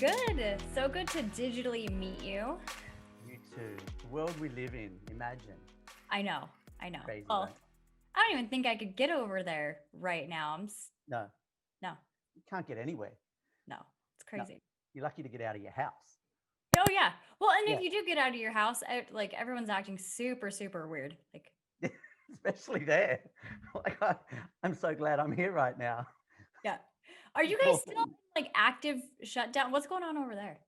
Good. So good to digitally meet you. You too. The world we live in, imagine. I know. Crazy, Well, right? I don't even think I could get over there right now. No, No, you can't get anywhere. no, it's No, crazy. you're lucky to get out of your house. Oh yeah. Well, and Yeah, if you do get out of your house, everyone's acting super, super weird. Like, especially there. Like I'm so glad I'm here right now. yeah. Are you guys Poor still thing. in like active shutdown? What's going on over there?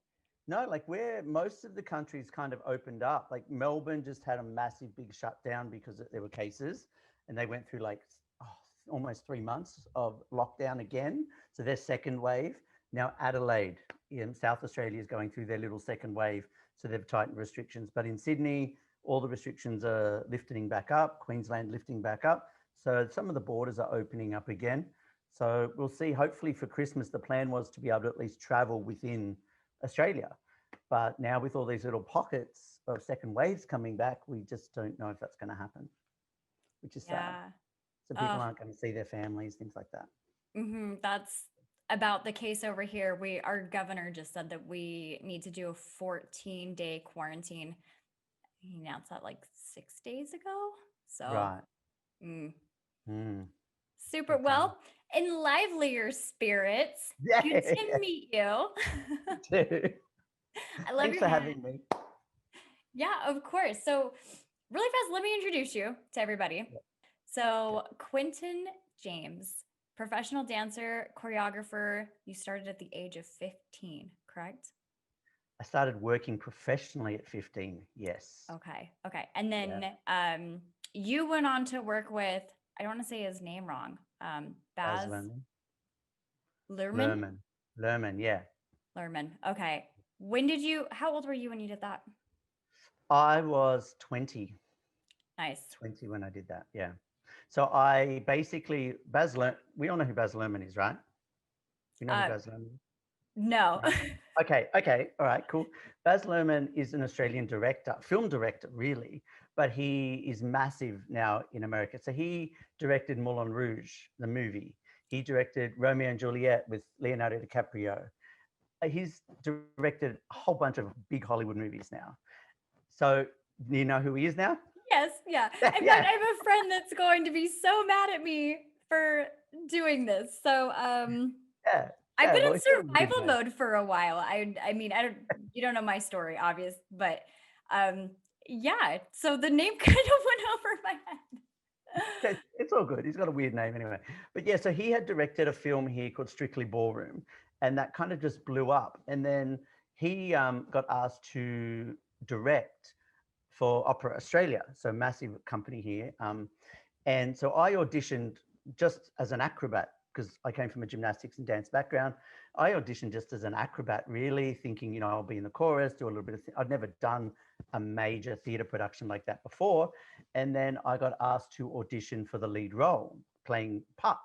No, like where most of the countries kind of opened up. Like Melbourne just had a massive big shutdown because there were cases, and they went through like oh, almost 3 months of lockdown again. So their second wave. Now Adelaide in South Australia is going through their little second wave. So they've tightened restrictions. But in Sydney, all the restrictions are lifting back up. Queensland lifting back up. So some of the borders are opening up again. So we'll see. Hopefully for Christmas, the plan was to be able to at least travel within Australia. But now with all these little pockets of second waves coming back, we just don't know if that's going to happen, which is sad. Yeah. So Uh, people aren't going to see their families, things like that. That's about the case over here. Our governor just said that we need to do a 14-day quarantine. He announced that like 6 days ago. So, Right. mm, Mm, super okay. well. In livelier spirits, Yeah. good to meet you. Too. I love Thanks your for hand. having me. Yeah, of course. So, really fast, let me introduce you to everybody. Yeah. So, Quintin James, professional dancer, choreographer. You started at the age of 15, correct? I started working professionally at 15. Yes. Okay. Okay. And Yeah. then you went on to work with, I don't want to say his name wrong, Baz Baz Luhrmann. Luhrmann? Luhrmann. Luhrmann. Yeah. Luhrmann. Okay. How old were you when you did that? I was 20. Nice. 20 when I did that. Yeah. So I basically, we all know who Baz Luhrmann is, right? You know who Uh, Baz Luhrmann is? no. No? Okay. All right, cool. Baz Luhrmann is an Australian director, film director, really, but he is massive now in America. So he directed Moulin Rouge, the movie. He directed Romeo and Juliet with Leonardo DiCaprio. He's directed a whole bunch of big Hollywood movies now. So you know who he is now? Yes. Yeah. In fact, Yeah, I have a friend that's going to be so mad at me for doing this. So, yeah, I've yeah. been Well, he's got a in big survival name. mode for a while. I mean, you don't know my story, obvious, but um yeah, so the name kind of went over my head. It's all good. He's got a weird name anyway. But yeah, so he had directed a film here called Strictly Ballroom, and that kind of just blew up. And then he got asked to direct for Opera Australia, so massive company here. And so I auditioned just as an acrobat because I came from a gymnastics and dance background. I auditioned just as an acrobat, really thinking, I'll be in the chorus, do a little bit of. I'd never done a major theatre production like that before, and then I got asked to audition for the lead role, playing Puck.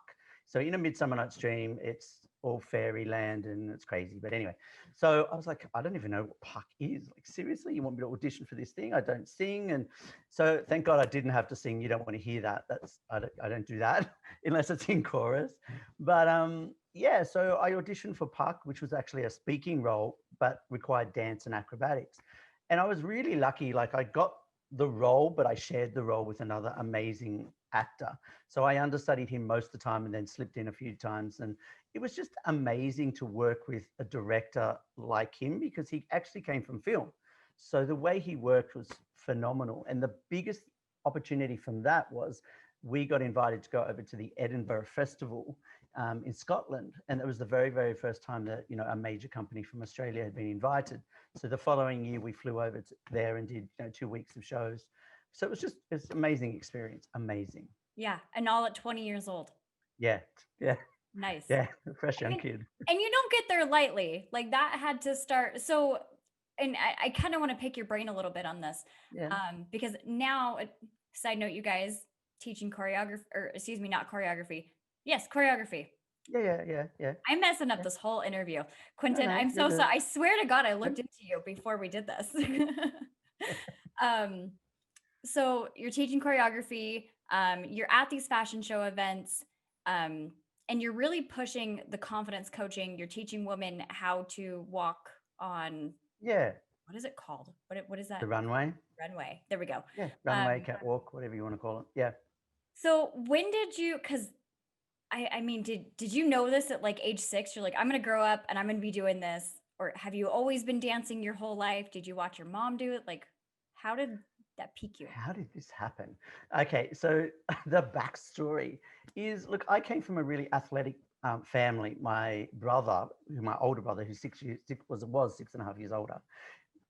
So in A Midsummer Night's Dream, it's all fairyland and it's crazy. But anyway, so I was like, I don't even know what Puck is. Like, seriously, you want me to audition for this thing? I don't sing. And so thank God I didn't have to sing. You don't want to hear that. I don't do that unless it's in chorus. But yeah, so I auditioned for Puck, which was actually a speaking role, but required dance and acrobatics. And I was really lucky. Like I got the role, but I shared the role with another amazing actor. So I understudied him most of the time and then slipped in a few times. And it was just amazing to work with a director like him because he actually came from film. So the way he worked was phenomenal. And the biggest opportunity from that was we got invited to go over to the Edinburgh Festival in Scotland. And it was the very, very first time that, a major company from Australia had been invited. So the following year, we flew over there and did 2 weeks of shows. So it's an amazing experience. Amazing. Yeah, and all at 20 years old. Yeah. Yeah. Nice. Yeah. Fresh I young mean, kid. and you don't get there lightly. Like that had to start. So, and I kind of want to pick your brain a little bit on this, Yeah. because now, side note, you guys teaching choreography, or excuse me, not choreography. Yes, choreography. Yeah. I'm messing up Yeah. this whole interview. No, Quintin, no, I'm you're so good. sorry. I swear to God, I looked into you before we did this. um, so you're teaching choreography, you're at these fashion show events, um, and you're really pushing the confidence coaching. You're teaching women how to walk on, Yeah, what is it called? What is the that? runway. Runway. There we go. Yeah, runway, Um, catwalk, whatever you want to call it. Yeah. so when did you, because I mean, did you know this at like age 6? You're like, I'm gonna grow up and I'm gonna be doing this, or have you always been dancing your whole life? Did you watch your mom do it? Like, how did that pique you? How did this happen? Okay, so the backstory is, look, I came from a really athletic family. My brother, my older brother, who's 6 years, was 6.5 years older.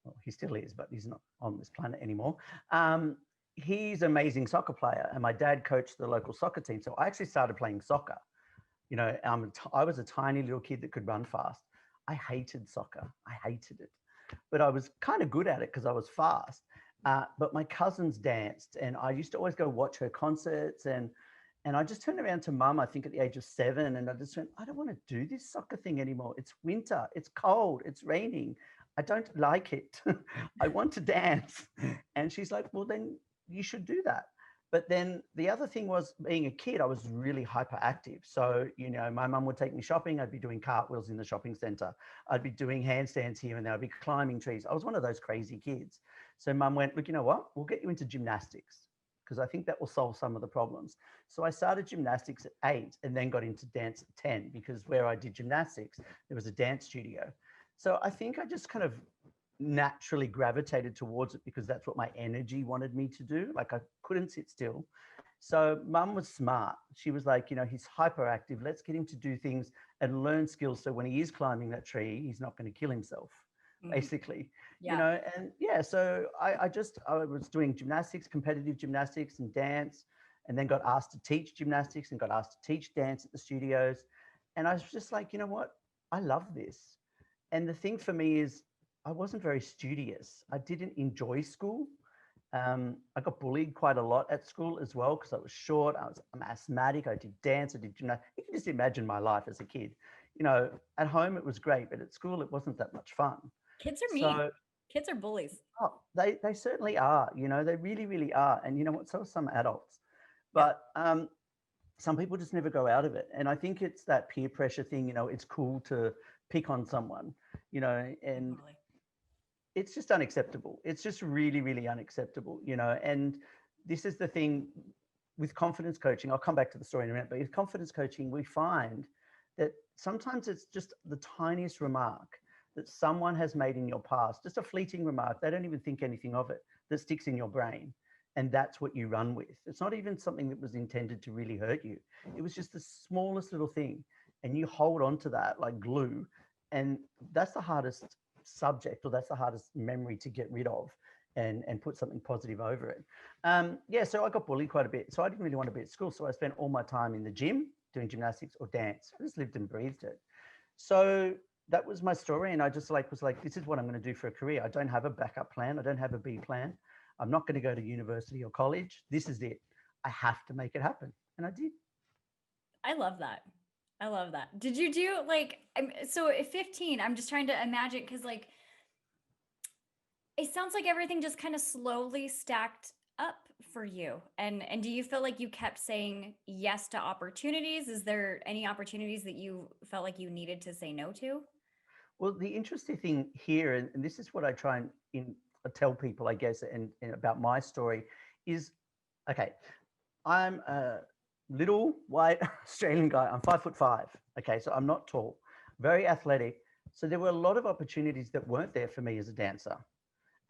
Well, he still is, but he's not on this planet anymore. He's an amazing soccer player, and my dad coached the local soccer team. So I actually started playing soccer. You know, I was a tiny little kid that could run fast. I hated soccer. I hated it, but I was kind of good at it because I was fast. But my cousins danced, and I used to always go watch her concerts. And I just turned around to mum, I think at the age of 7, and I just went, I don't want to do this soccer thing anymore. It's winter, it's cold, it's raining. I don't like it. I want to dance. And she's like, well, then you should do that. But then the other thing was, being a kid, I was really hyperactive. So, you know, my mum would take me shopping. I'd be doing cartwheels in the shopping center. I'd be doing handstands here and there. I'd be climbing trees. I was one of those crazy kids. So mum went, look, you know what? We'll get you into gymnastics because I think that will solve some of the problems. So I started gymnastics at 8 and then got into dance at 10 because where I did gymnastics, there was a dance studio. So I think I just kind of naturally gravitated towards it because that's what my energy wanted me to do. Like I couldn't sit still. So mum was smart. She was like, you know, he's hyperactive. Let's get him to do things and learn skills. So when he is climbing that tree, he's not going to kill himself, Mhm. basically, you Yeah. know? And yeah, so I was doing gymnastics, competitive gymnastics and dance, and then got asked to teach gymnastics and got asked to teach dance at the studios. And I was just like, you know what? I love this. And the thing for me is, I wasn't very studious. I didn't enjoy school. I got bullied quite a lot at school as well because I was short. I'm asthmatic. I did dance. I did gymnastics. You can just imagine my life as a kid. You know, at home it was great, but at school it wasn't that much fun. Kids are mean. So Kids are bullies. oh, they certainly are. You know, they really really are. And you know what? So are some adults. Yeah. But some people just never go out of it. And I think it's that peer pressure thing. You know, it's cool to pick on someone. You know, and Totally. it's just unacceptable. It's just really, really unacceptable, you know. And this is the thing with confidence coaching. I'll come back to the story in a minute, but with confidence coaching, we find that sometimes it's just the tiniest remark that someone has made in your past, just a fleeting remark. They don't even think anything of it, that sticks in your brain. And that's what you run with. It's not even something that was intended to really hurt you. It was just the smallest little thing. And you hold on to that like glue. And that's the hardest subject, or that's the hardest memory to get rid of and put something positive over it. Yeah, so I got bullied quite a bit. So I didn't really want to be at school. So I spent all my time in the gym doing gymnastics or dance. I just lived and breathed it. So that was my story. And I just was like, this is what I'm going to do for a career. I don't have a backup plan. I don't have a B plan. I'm not going to go to university or college. This is it. I have to make it happen. And I did. I love that. I love that. Did you do like, so at 15, I'm just trying to imagine because like it sounds like everything just kind of slowly stacked up for you. And do you feel like you kept saying yes to opportunities? Is there any opportunities that you felt like you needed to say no to? Well, the interesting thing here, and this is what I try and tell people, I guess, and about my story is, okay, I'm a little white Australian guy. I'm 5'5". Okay, so I'm not tall, very athletic. So there were a lot of opportunities that weren't there for me as a dancer.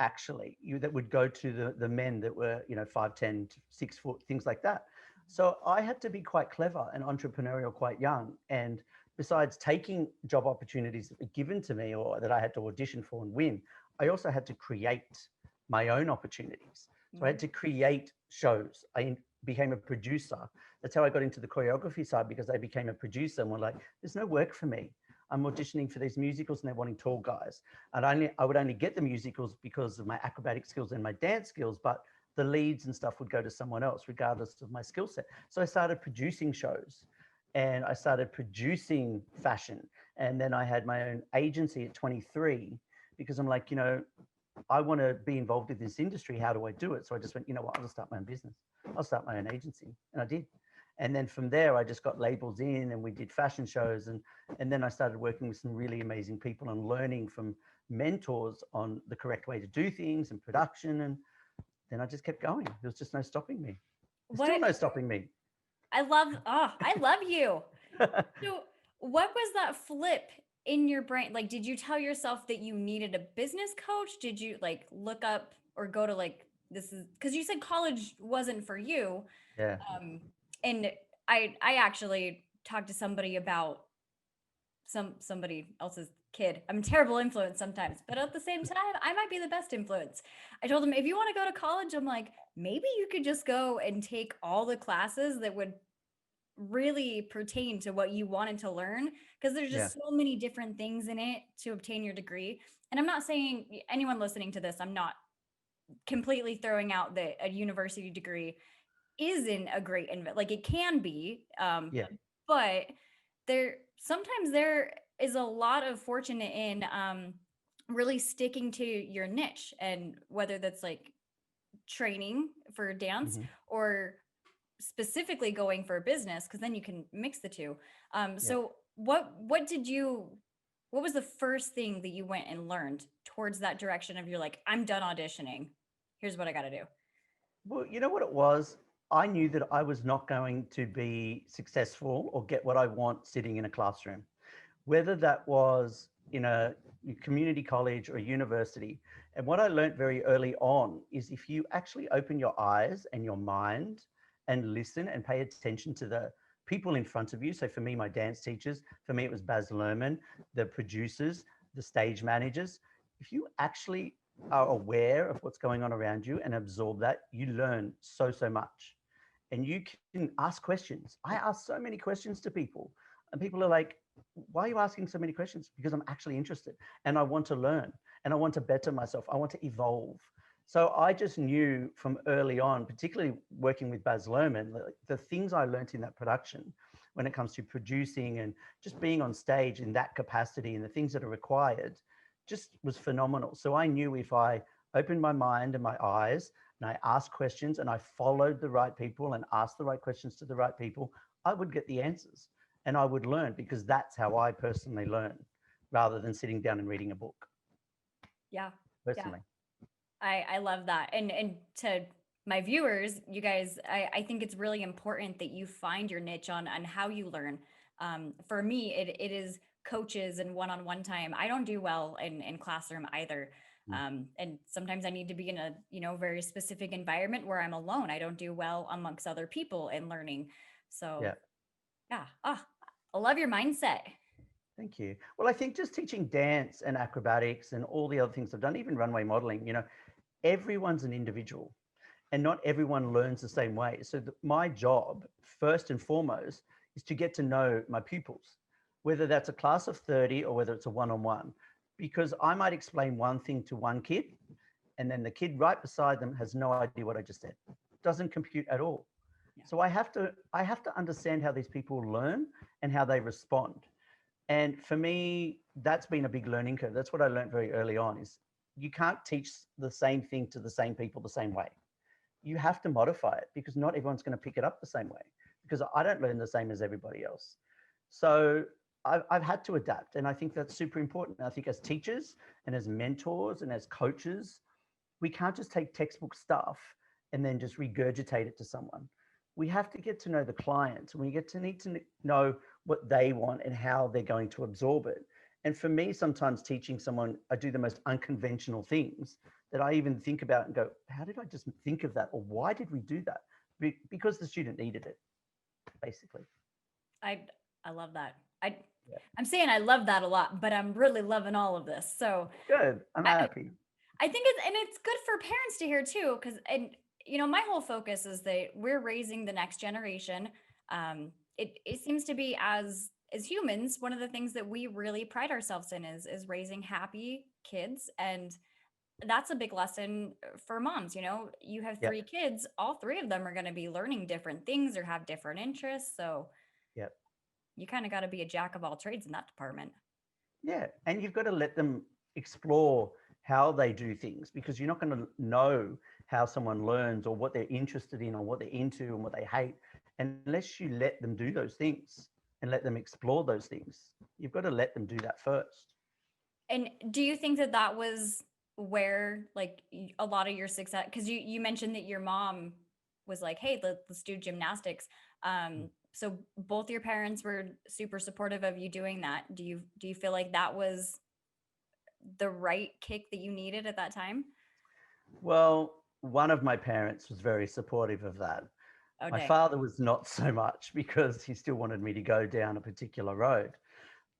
Actually, that would go to the men that were 5'10", 6 foot, things like that. So I had to be quite clever and entrepreneurial quite young. And besides taking job opportunities that were given to me or that I had to audition for and win, I also had to create my own opportunities. So I had to create shows. I became a producer. That's how I got into the choreography side, because I became a producer and were like, there's no work for me. I'm auditioning for these musicals and they're wanting tall guys. And I would only get the musicals because of my acrobatic skills and my dance skills, but the leads and stuff would go to someone else regardless of my skill set. So I started producing shows and I started producing fashion. And then I had my own agency at 23 because I'm like, I want to be involved in this industry. How do I do it? So I just went, you know what, I'll just start my own business. I'll start my own agency. And I did. And then from there, I just got labels in and we did fashion shows. And then I started working with some really amazing people and learning from mentors on the correct way to do things and production. And then I just kept going. There was just no stopping me. There's still What no stopping me. I love you. So what was that flip in your brain? Like, did you tell yourself that you needed a business coach? Did you like look up or go to like, this is because you said college wasn't for you. Yeah. And I actually talked to somebody about somebody else's kid. I'm a terrible influence sometimes, but at the same time, I might be the best influence. I told him, if you want to go to college, I'm like, maybe you could just go and take all the classes that would really pertain to what you wanted to learn, because there's Yeah. just so many different things in it to obtain your degree. And I'm not saying anyone listening to this, I'm not completely throwing out that a university degree isn't a great like it can be, Yeah. but sometimes there is a lot of fortune in really sticking to your niche, and whether that's like training for dance Hmm. or specifically going for a business, because then you can mix the two. Yeah. So what was the first thing that you went and learned towards that direction of, you're like, I'm done auditioning, here's what I got to do? Well, you know what it was? I knew that I was not going to be successful or get what I want sitting in a classroom, whether that was in a community college or a university. And what I learned very early on is if you actually open your eyes and your mind and listen and pay attention to the people in front of you. So for me, my dance teachers, for me, it was Baz Luhrmann, the producers, the stage managers. If you actually are aware of what's going on around you and absorb that, you learn so much. And you can ask questions. I ask so many questions to people, and people are like, why are you asking so many questions? Because I'm actually interested and I want to learn and I want to better myself. I want to evolve. So I just knew from early on, particularly working with Baz Luhrmann, the things I learned in that production when it comes to producing and just being on stage in that capacity and the things that are required just was phenomenal. So I knew if I opened my mind and my eyes and I asked questions and I followed the right people and asked the right questions to the right people, I would get the answers and I would learn, because that's how I personally learn rather than sitting down and reading a book Yeah. Yeah. personally. I love that. And to my viewers, you guys, I think it's really important that you find your niche on how you learn. For me, it is coaches and one-on-one time. I don't do well in classroom either. Mm. And sometimes I need to be in a, very specific environment where I'm alone. I don't do well amongst other people in learning. So Yeah. yeah. I love your mindset. Thank you. Well, I think just teaching dance and acrobatics and all the other things I've done, even runway modeling, everyone's an individual and not everyone learns the same way. So my job, first and foremost, is to get to know my pupils, whether that's a class of 30 or whether it's a one-on-one, because I might explain one thing to one kid and then the kid right beside them has no idea what I just said. Doesn't compute at all. Yeah. So I have to understand how these people learn and how they respond. And for me, that's been a big learning curve. That's what I learned very early on is you can't teach the same thing to the same people the same way. You have to modify it because not everyone's going to pick it up the same way, because I don't learn the same as everybody else. So I've had to adapt. And I think that's super important. I think as teachers and as mentors and as coaches, we can't just take textbook stuff and then just regurgitate it to someone. We have to get to know the client, and we need to know what they want and how they're going to absorb it. And for me, sometimes teaching someone, I do the most unconventional things that I even think about and go, how did I just think of that? Or why did we do that? Because the student needed it, basically. I I love that. I Yeah. I'm saying I love that a lot, but I'm really loving all of this. So Good. I'm I, happy. I think it's good for parents to hear too, because my whole focus is that we're raising the next generation. It seems to be, as humans, one of the things that we really pride ourselves in is raising happy kids, and that's a big lesson for moms. You have Yeah. 3 kids, all 3 of them are going to be learning different things or have different interests, so Yeah. you kind of got to be a jack of all trades in that department. Yeah. And you've got to let them explore how they do things, because you're not going to know how someone learns or what they're interested in or what they're into and what they hate unless you let them do those things and let them explore those things. You've got to let them do that first. And do you think that that was where like a lot of your success, because you mentioned that your mom was like, hey, let's do gymnastics. So both your parents were super supportive of you doing that. Do you feel like that was the right kick that you needed at that time? Well, one of my parents was very supportive of that. Oh My dang. father was not so much, because he still wanted me to go down a particular road.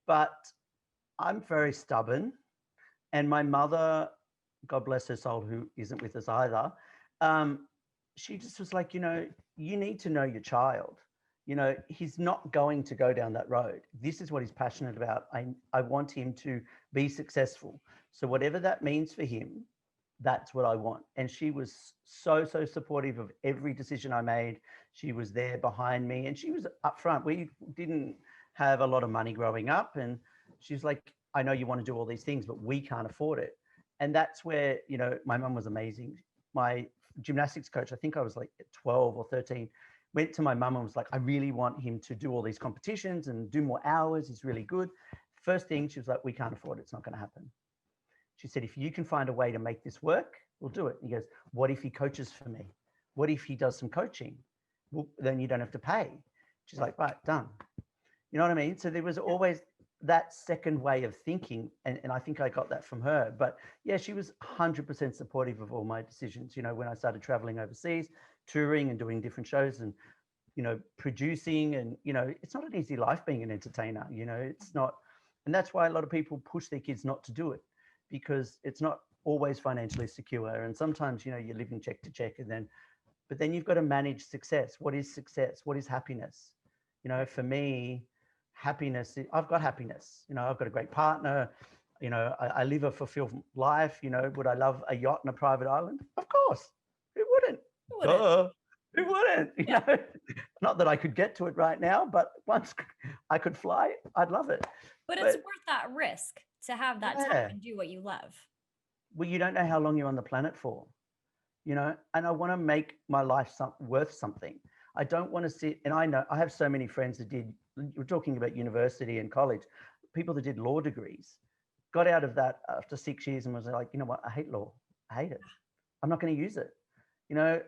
But I'm very stubborn. And my mother, God bless her soul, who isn't with us either, um, she just was like, you need to know your child. He's not going to go down that road. This is what he's passionate about. I want him to be successful. So whatever that means for him, that's what I want. And she was so, so supportive of every decision I made. She was there behind me, and she was upfront. We didn't have a lot of money growing up. And she's like, I know you want to do all these things, but we can't afford it. And that's where, my mum was amazing. My gymnastics coach, I think I was like 12 or 13, went to my mum and was like, I really want him to do all these competitions and do more hours. He's really good. First thing, she was like, we can't afford it. It's not going to happen. She said, if you can find a way to make this work, we'll do it. And he goes, what if he coaches for me? What if he does some coaching? Well, then you don't have to pay. She's like, right, done. You know what I mean? So there was always that second way of thinking. And I think I got that from her. But yeah, she was 100% supportive of all my decisions. When I started traveling overseas, touring and doing different shows and, producing, and, it's not an easy life being an entertainer. It's not. And that's why a lot of people push their kids not to do it, because it's not always financially secure. And sometimes, you're living check to check, but then you've got to manage success. What is success? What is happiness? For me, happiness, I've got happiness. I've got a great partner. I live a fulfilled life. Would I love a yacht and a private island? Of course. Who wouldn't? Who wouldn't? Duh. Who wouldn't? Yeah. Not that I could get to it right now, but once I could fly, I'd love it. But it's But worth that risk to have that time yeah, and do what you love. well, you don't know how long you're on the planet for. And I want to make my life worth something. I don't want to sit, and I know I have so many friends that we're talking about university and college, people that did law degrees, got out of that after 6 years and was like, you know what, I hate law. I hate it. I'm not going to use it. You know,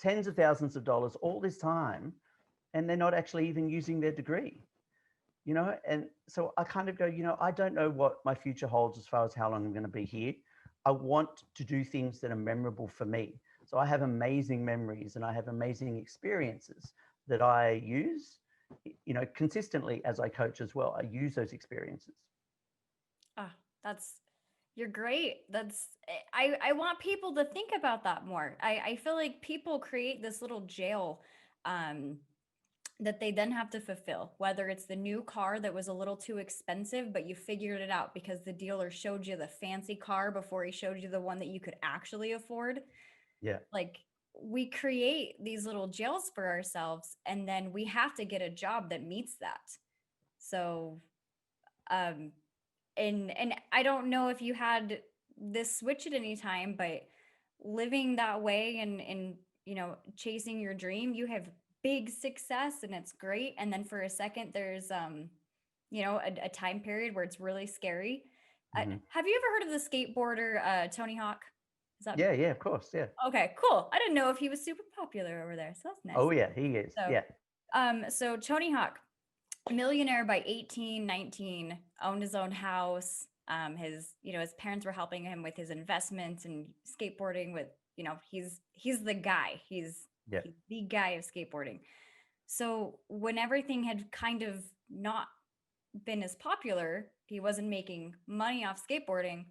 Tens of thousands of dollars all this time, and they're not actually even using their degree. And so I kind of go, I don't know what my future holds as far as how long I'm going to be here. I want to do things that are memorable for me. So I have amazing memories and I have amazing experiences that I use, consistently as I coach as well. I use those experiences. Ah, you're great. I want people to think about that more. I feel like people create this little jail um that they then have to fulfill, whether it's the new car that was a little too expensive, but you figured it out because the dealer showed you the fancy car before he showed you the one that you could actually afford. Yeah. Like, we create these little jails for ourselves, and then we have to get a job that meets that. So, um, and I don't know if you had this switch at any time, but living that way and chasing your dream, you have big success and it's great. And then for a second, there's a time period where it's really scary. Hmm. Have you ever heard of the skateboarder Tony Hawk? Is that Yeah. Yeah. Of course. Yeah. okay? Cool. I didn't know if he was super popular over there, so that's nice. Oh yeah, he is. So, Yeah. so Tony Hawk, millionaire by 18, 19, owned his own house. His parents were helping him with his investments and skateboarding with, he's the guy. Yeah. He's the guy of skateboarding. So when everything had kind of not been as popular, he wasn't making money off skateboarding.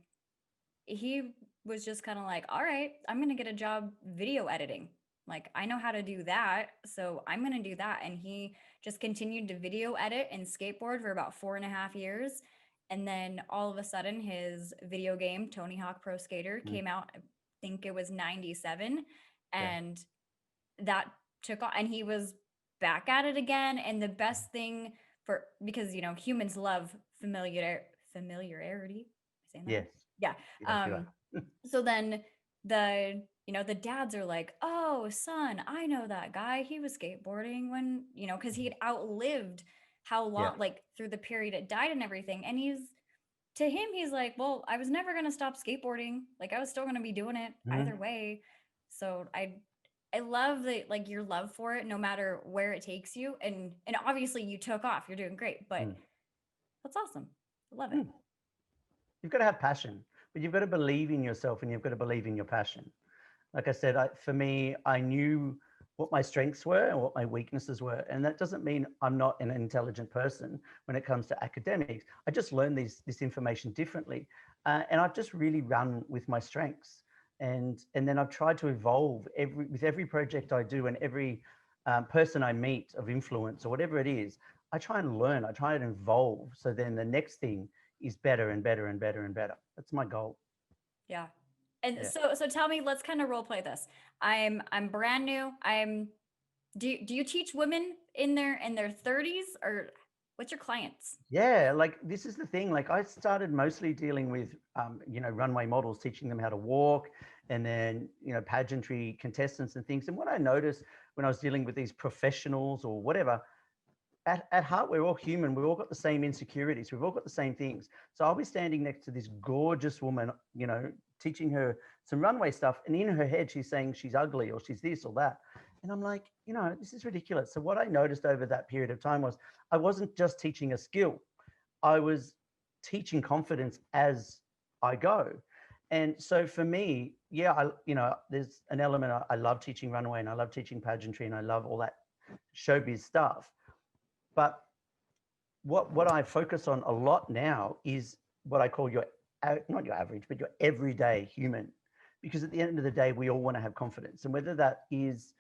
He was just kind of like, all right, I'm going to get a job video editing. Like, I know how to do that. So I'm going to do that. And he just continued to video edit and skateboard for about 4.5 years. And then all of a sudden, his video game, Tony Hawk Pro Skater, Mm. came out. I think it was 97. Yeah. And that took off. And he was back at it again. And the best thing because, humans love familiarity. Saying that Yes. right? Yeah. Yes, you are. So then the dads are like, oh, son, I know that guy. He was skateboarding when, because he had outlived how Yeah. long, like through the period it died and everything. And to him, he's like, well, I was never going to stop skateboarding. Like I was still going to be doing it either Mhm. way. So I love that, like your love for it, no matter where it takes you. And obviously you took off, you're doing great, but Mm. that's awesome. I love it. Mm. You've got to have passion, but you've got to believe in yourself and you've got to believe in your passion. Like I said, for me, I knew what my strengths were and what my weaknesses were. And that doesn't mean I'm not an intelligent person when it comes to academics. I just learned this information differently. And I've just really run with my strengths. And then I've tried to evolve with every project I do and every person I meet of influence or whatever it is. I try and learn, I try and evolve. So then the next thing is better and better and better and better. That's my goal. Yeah. And Yeah. so tell me, let's kind of role play this. I'm brand new. Do you teach women in their 30s, or what's your clients? Yeah, like this is the thing. Like I started mostly dealing with, runway models, teaching them how to walk, and then pageantry contestants and things. And what I noticed when I was dealing with these professionals or whatever, at heart we're all human. We've all got the same insecurities. We've all got the same things. So I'll be standing next to this gorgeous woman, teaching her some runway stuff, and in her head she's saying she's ugly or she's this or that. And I'm like, this is ridiculous. So what I noticed over that period of time was I wasn't just teaching a skill. I was teaching confidence as I go. And so for me, yeah, there's an element. I love teaching runway and I love teaching pageantry and I love all that showbiz stuff. But what I focus on a lot now is what I call your, not your average, but your everyday human. Because at the end of the day, we all want to have confidence. And whether that is,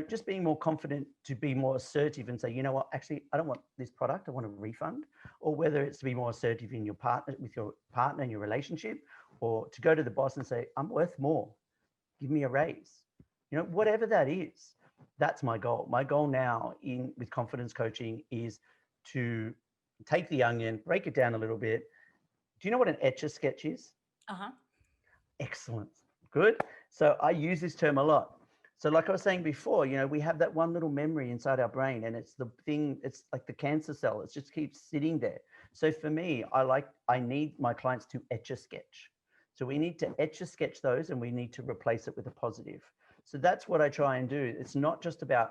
just being more confident to be more assertive and say, you know what, actually, I don't want this product, I want a refund. Or whether it's to be more assertive in your partner, with your partner in your relationship, or to go to the boss and say, I'm worth more, give me a raise. Whatever that is, that's my goal. My goal now with confidence coaching is to take the onion, break it down a little bit. Do you know what an etch a sketch is? Uh-huh. Excellent. Good. So I use this term a lot. So like I was saying before, we have that one little memory inside our brain and it's the thing, it's like the cancer cell. It just keeps sitting there. So for me, I need my clients to etch a sketch. So we need to etch a sketch those and we need to replace it with a positive. So that's what I try and do. It's not just about,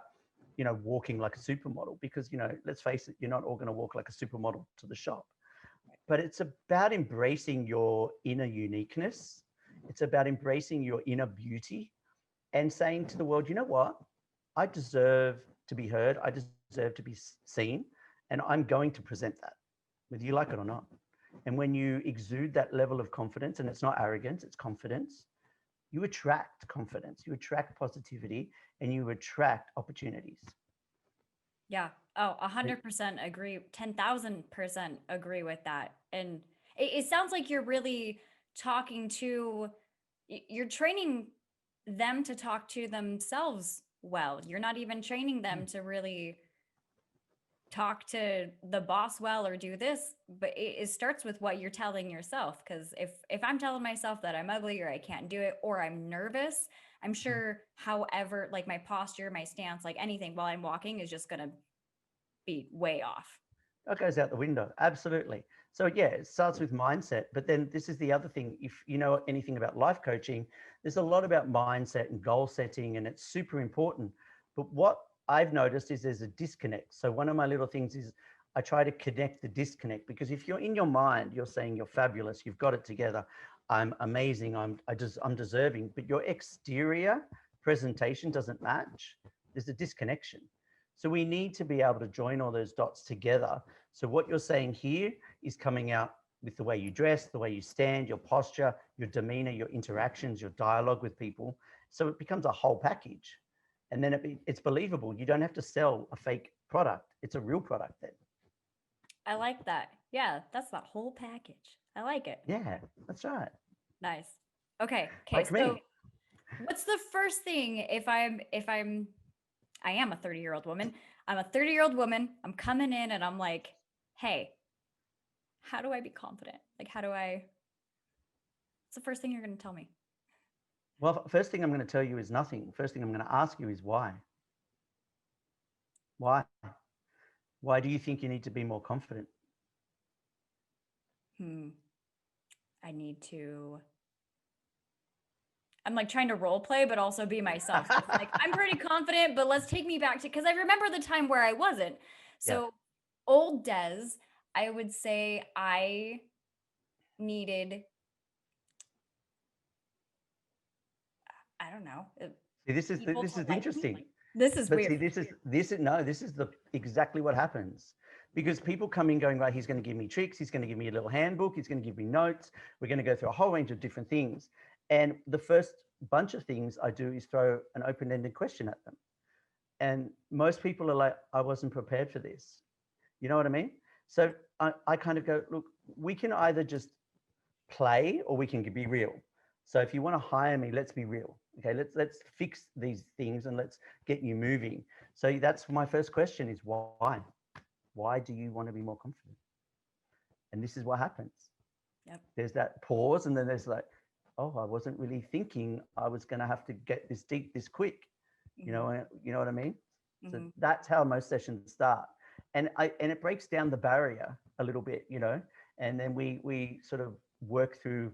walking like a supermodel because, let's face it, you're not all going to walk like a supermodel to the shop, but it's about embracing your inner uniqueness. It's about embracing your inner beauty and saying to the world, you know what? I deserve to be heard. I deserve to be seen. And I'm going to present that, whether you like it or not. And when you exude that level of confidence, and it's not arrogance, it's confidence, you attract confidence, you attract positivity, and you attract opportunities. Yeah. Oh, 100% agree. 10,000% agree with that. And it sounds like you're really you're training them to talk to themselves well. You're not even training them to really talk to the boss well or do this, but it starts with what you're telling yourself. Because if I'm telling myself that I'm ugly or I can't do it or I'm nervous, I'm sure however, like my posture, my stance, like anything while I'm walking is just gonna be way off. That goes out the window. Absolutely. So yeah, it starts with mindset, but then this is the other thing. If you know anything about life coaching, there's a lot about mindset and goal setting, and it's super important. But what I've noticed is there's a disconnect. So one of my little things is I try to connect the disconnect because if you're in your mind, you're saying you're fabulous, you've got it together, I'm amazing, I'm deserving, but your exterior presentation doesn't match. There's a disconnection. So we need to be able to join all those dots together. So what you're saying here is coming out with the way you dress, the way you stand, your posture, your demeanor, your interactions, your dialogue with people. So it becomes a whole package. And then it's believable. You don't have to sell a fake product. It's a real product then. I like that. Yeah, that's that whole package. I like it. Yeah, that's right. Nice. Okay. Okay. Like So me. what's the first thing I am a 30-year-old woman. I'm a 30-year-old woman. I'm coming in and I'm like, hey, how do I be confident? Like, how do I What's the first thing you're going to tell me? Well, first thing I'm going to tell you is nothing. First thing I'm going to ask you is why? Why? Why do you think you need to be more confident? I need to. I'm like trying to role play, but also be myself. It's like, I'm pretty confident, but let's take me back to, because I remember the time where I wasn't. So, Yeah. old Des, I would say I needed, I don't know, See, this people this to is like me. interesting. This is But see, weird. this is no, this is the exactly what happens. Because people come in going, right, he's going to give me tricks, he's going to give me a little handbook, he's going to give me notes, we're going to go through a whole range of different things. And the first bunch of things I do is throw an open-ended question at them. And most people are like, I wasn't prepared for this. You know what I mean? So I kind of go, look, we can either just play or we can be real. So if you want to hire me, let's be real. Okay, let's fix these things and let's get you moving. So that's my first question is why? Why do you want to be more confident? And this is what happens. Yep. There's that pause, and then there's like, oh, I wasn't really thinking I was going to have to get this deep this quick. You know what I mean? So that's how most sessions start. And it breaks down the barrier a little bit, and then we sort of work through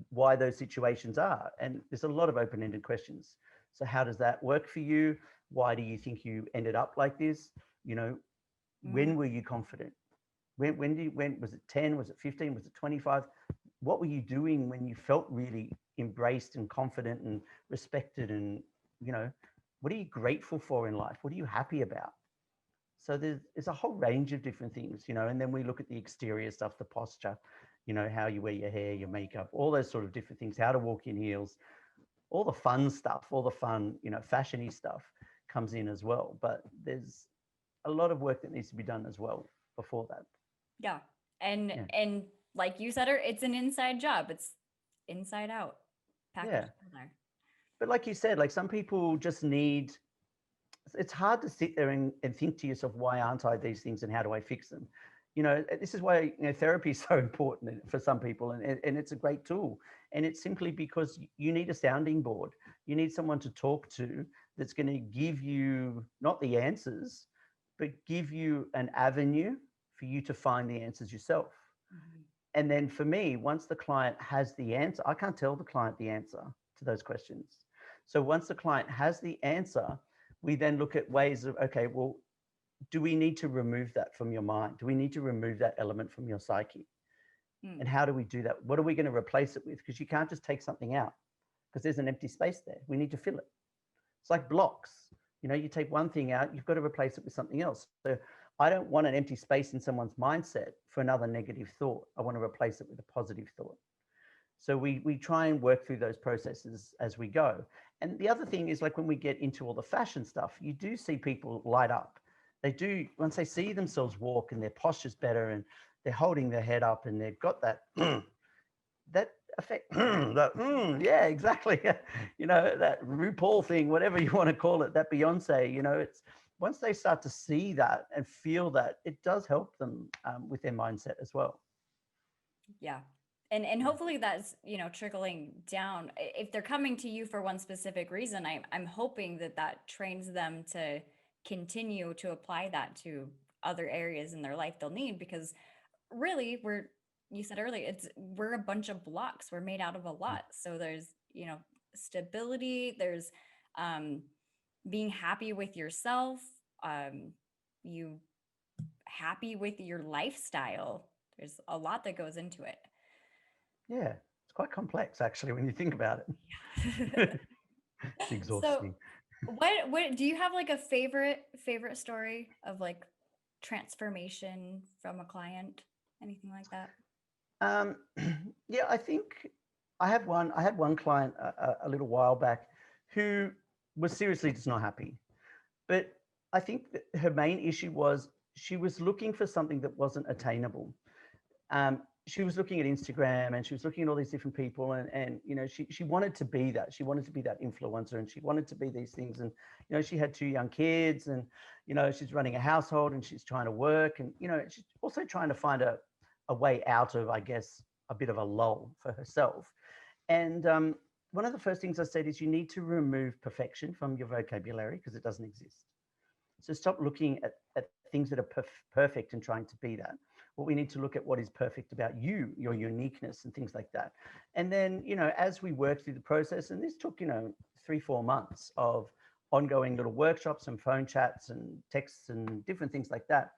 why those situations are. And there's a lot of open-ended questions. So how does that work for you? Why do you think you ended up like this? When were you confident? When was it 10? Was it 15? Was it 25? What were you doing when you felt really embraced and confident and respected? And, what are you grateful for in life? What are you happy about? So there's a whole range of different things, and then we look at the exterior stuff, the posture, how you wear your hair, your makeup, all those sort of different things, how to walk in heels, all the fun stuff, all the fun, fashiony stuff comes in as well. But there's a lot of work that needs to be done as well before that. Yeah. And like you said, it's an inside job. It's inside out. Packaged in there. But like you said, like some people just need, it's hard to sit there and think to yourself, why aren't I these things and how do I fix them? This is why therapy is so important for some people, and it's a great tool. And it's simply because you need a sounding board. You need someone to talk to that's going to give you not the answers, but give you an avenue for you to find the answers yourself. And then for me, once the client has the answer, I can't tell the client the answer to those questions. So once the client has the answer, we then look at ways of, okay, well, do we need to remove that from your mind? Do we need to remove that element from your psyche? And how do we do that? What are we going to replace it with? Because you can't just take something out because there's an empty space there. We need to fill it. It's like blocks. You take one thing out, you've got to replace it with something else. So I don't want an empty space in someone's mindset for another negative thought. I want to replace it with a positive thought. So we try and work through those processes as we go. And the other thing is, like, when we get into all the fashion stuff, you do see people light up. They do, once they see themselves walk and their posture's better and they're holding their head up and they've got that, that effect, yeah, exactly. That RuPaul thing, whatever you want to call it, that Beyonce, it's once they start to see that and feel that, it does help them with their mindset as well. Yeah. And hopefully that's, trickling down. If they're coming to you for one specific reason, I'm hoping that trains them to continue to apply that to other areas in their life they'll need, because really you said earlier, we're a bunch of blocks. We're made out of a lot. So there's, stability, there's being happy with yourself, you happy with your lifestyle. There's a lot that goes into it. Yeah, it's quite complex actually when you think about it. It's exhausting. So what do you have, like, a favorite story of, like, transformation from a client? Anything like that? Yeah, I think I had one client a little while back who was seriously just not happy. But I think that her main issue was she was looking for something that wasn't attainable. She was looking at Instagram and she was looking at all these different people, and she wanted to be that. She wanted to be that influencer, and she wanted to be these things. And she had 2 young kids, and she's running a household, and she's trying to work, and she's also trying to find a way out of, I guess, a bit of a lull for herself. And one of the first things I said is you need to remove perfection from your vocabulary because it doesn't exist. So stop looking at things that are perfect and trying to be that. What we need to look at what is perfect about you, your uniqueness and things like that. And then, as we work through the process, and this took, 3-4 months of ongoing little workshops and phone chats and texts and different things like that,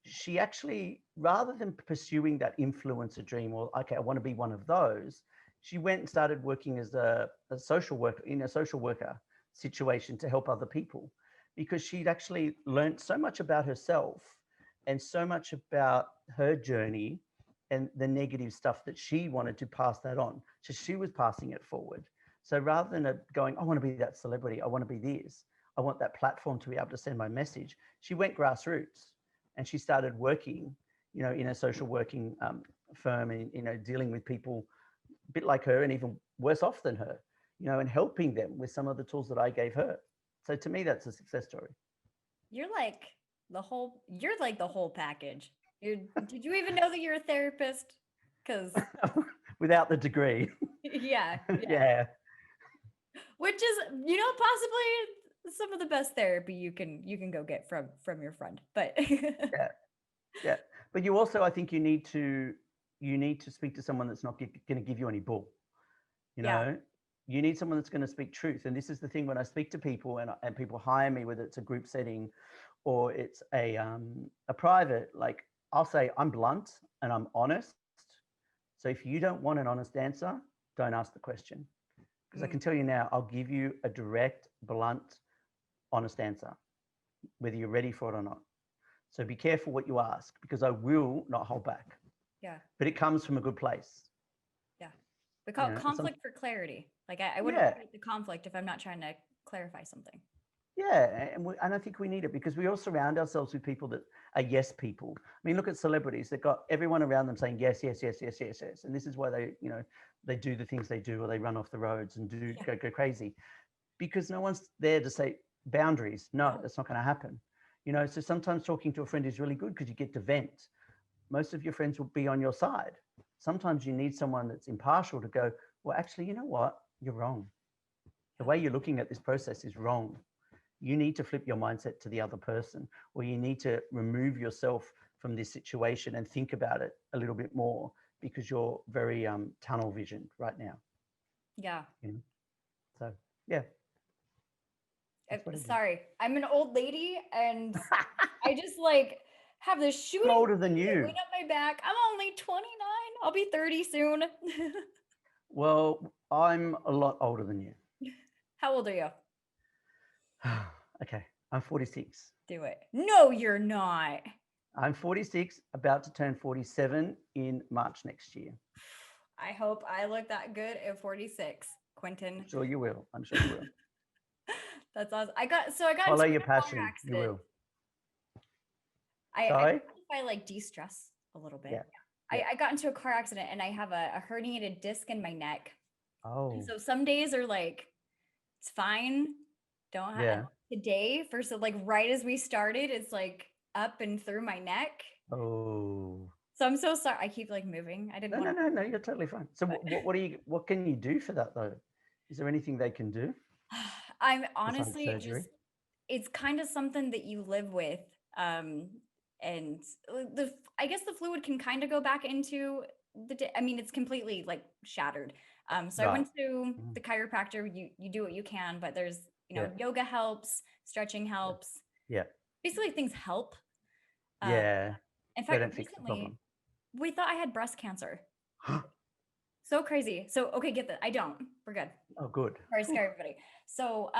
she actually, rather than pursuing that influencer dream or, okay, I want to be one of those, she went and started working as a social worker in a social worker situation to help other people, because she'd actually learned so much about herself and so much about her journey and the negative stuff that she wanted to pass that on. So she was passing it forward. So rather than going, I want to be that celebrity, I want to be this, I want that platform to be able to send my message, she went grassroots and she started working, in a social working firm and, dealing with people a bit like her and even worse off than her, and helping them with some of the tools that I gave her. So to me, that's a success story. You're like the whole package. Did you even know that you're a therapist? Because without the degree. yeah. Yeah. Which is, possibly some of the best therapy you can go get from your friend. But yeah. But you also, I think you need to speak to someone that's not going to give you any bull. You need someone that's going to speak truth. And this is the thing, when I speak to people and people hire me, whether it's a group setting or it's a private, like I'll say, I'm blunt and I'm honest. So if you don't want an honest answer, don't ask the question. Because I can tell you now, I'll give you a direct, blunt, honest answer, whether you're ready for it or not. So be careful what you ask, because I will not hold back. Yeah. But it comes from a good place. Yeah. We call it conflict for clarity. Like I wouldn't create the conflict if I'm not trying to clarify something. Yeah, and I think we need it, because we all surround ourselves with people that are yes people. I mean, look at celebrities. They've got everyone around them saying yes, yes, yes, yes, yes, yes. And this is why they do the things they do, or they run off the roads and go crazy, because no one's there to say boundaries. No, that's not going to happen. So sometimes talking to a friend is really good because you get to vent. Most of your friends will be on your side. Sometimes you need someone that's impartial to go, well, actually, you know what? You're wrong. The way you're looking at this process is wrong. You need to flip your mindset to the other person, or you need to remove yourself from this situation and think about it a little bit more, because you're very tunnel visioned right now. Yeah. So, yeah. Sorry, I'm an old lady and I just have this shooting. I'm older than you. Weight up my back. I'm only 29. I'll be 30 soon. Well, I'm a lot older than you. How old are you? Okay, I'm 46. Do it. No, you're not. I'm 46, about to turn 47 in March next year. I hope I look that good at 46, Quintin. I'm sure you will. I'm sure you will. That's awesome. I got follow your passion. You will. I de-stress a little bit. Yeah. I got into a car accident and I have a herniated disc in my neck. Oh. And so some days are it's fine. Don't have today. First, right as we started, it's up and through my neck. Oh. So I'm so sorry. I keep moving. I didn't. No. You're totally fine. So what can you do for that though? Is there anything they can do? I'm honestly just. It's kind of something that you live with, and I guess the fluid can kind of go back into it's completely shattered. So I went to the chiropractor. You do what you can, but there's yoga helps, stretching helps. Yeah. Basically, things help. Yeah. In fact, recently we thought I had breast cancer. So crazy. So okay, get that. I don't. We're good. Oh, good. Sorry to scare everybody. So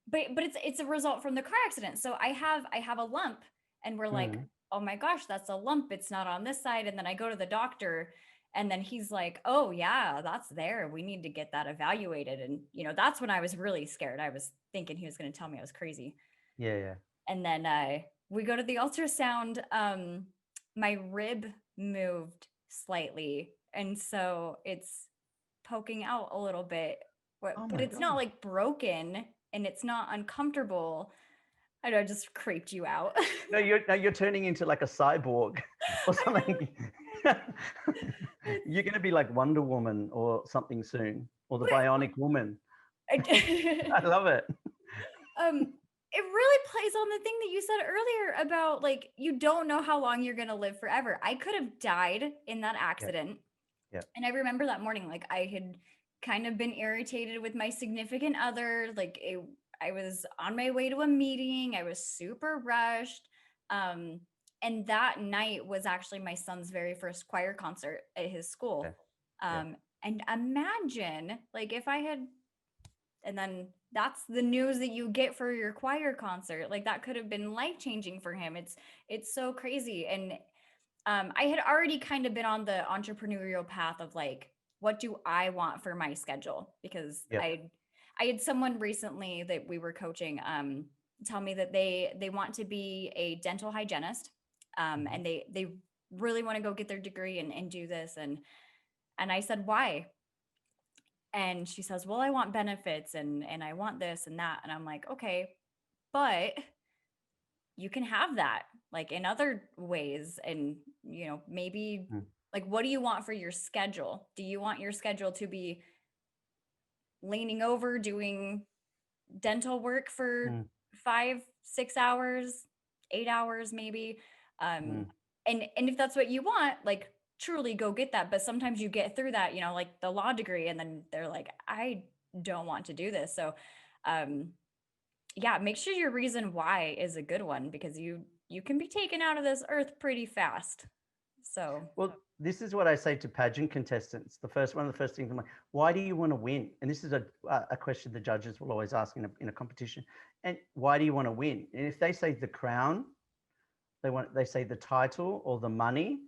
but it's a result from the car accident. So I have a lump, and we're like, oh my gosh, that's a lump. It's not on this side. And then I go to the doctor, and then he's like, oh yeah, that's there. We need to get that evaluated. And that's when I was really scared. I was thinking he was going to tell me I was crazy. Yeah. And then we go to the ultrasound. My rib moved slightly, and so it's poking out a little bit, but it's not broken, and it's not uncomfortable. I know I just creeped you out. No, you're turning into a cyborg or something. You're going to be like Wonder Woman or something soon, or the But Bionic Woman. I I, love it. it really plays on the thing that you said earlier about like you don't know how long you're gonna live forever. I could have died in that Yeah, accident. yeah. And I remember that morning, like I had kind of been irritated with my significant other. I was on my way to a meeting. I was super rushed. Um, and that night was actually my son's very first choir concert at his Yeah, school. yeah. And imagine like if I had, and then that's the news that you get for your choir concert. Like that could have been life changing for him. It's so crazy. And I had already kind of been on the entrepreneurial path of like, what do I want for my schedule? Because Yep. I had someone recently that we were coaching tell me that they want to be a dental hygienist, Mhm. and they really want to go get their degree and do this. And I said, why? And she says, well, I want benefits and I want this and that. And I'm like, okay, but you can have that like in other ways. And, you know, maybe Mm, like, what do you want for your schedule? Do you want your schedule to be leaning over doing dental work for mm, 5 6 hours, 8 hours maybe? um mm, and if that's what you want, like truly go get that. But sometimes you get through that, you know, like the law degree, and then they're like, I don't want to do this. So um yeah, make sure your reason why is a good one, because you can be taken out of this earth pretty fast. So Well, this is what I say to pageant contestants. One of the first things I'm like, why do you want to win? And this is a question the judges will always ask in a competition. And why do you want to win? And if they say the crown, they say the title or the money,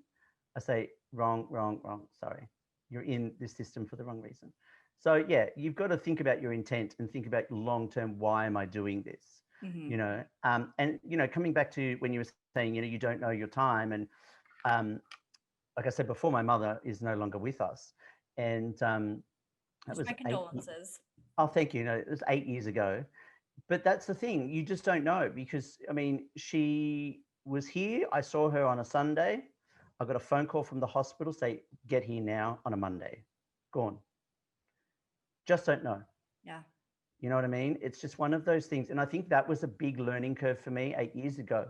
I say wrong, wrong, wrong. Sorry, you're in this system for the wrong reason. So yeah, you've got to think about your intent and think about long term. Why am I doing this? mhm. And coming back to when you were saying, you don't know your time, and um, like I said before, my mother is no longer with us, and that Just was my 8. condolences. Oh, thank you. No, it was 8 years ago. But that's the thing, you just don't know, because I mean, she was here. I saw her on a Sunday. I got a phone call from the hospital say, get here now on a Monday. Gone. Just don't know. Yeah. You know what I mean? It's just one of those things. And I think that was a big learning curve for me 8 years ago.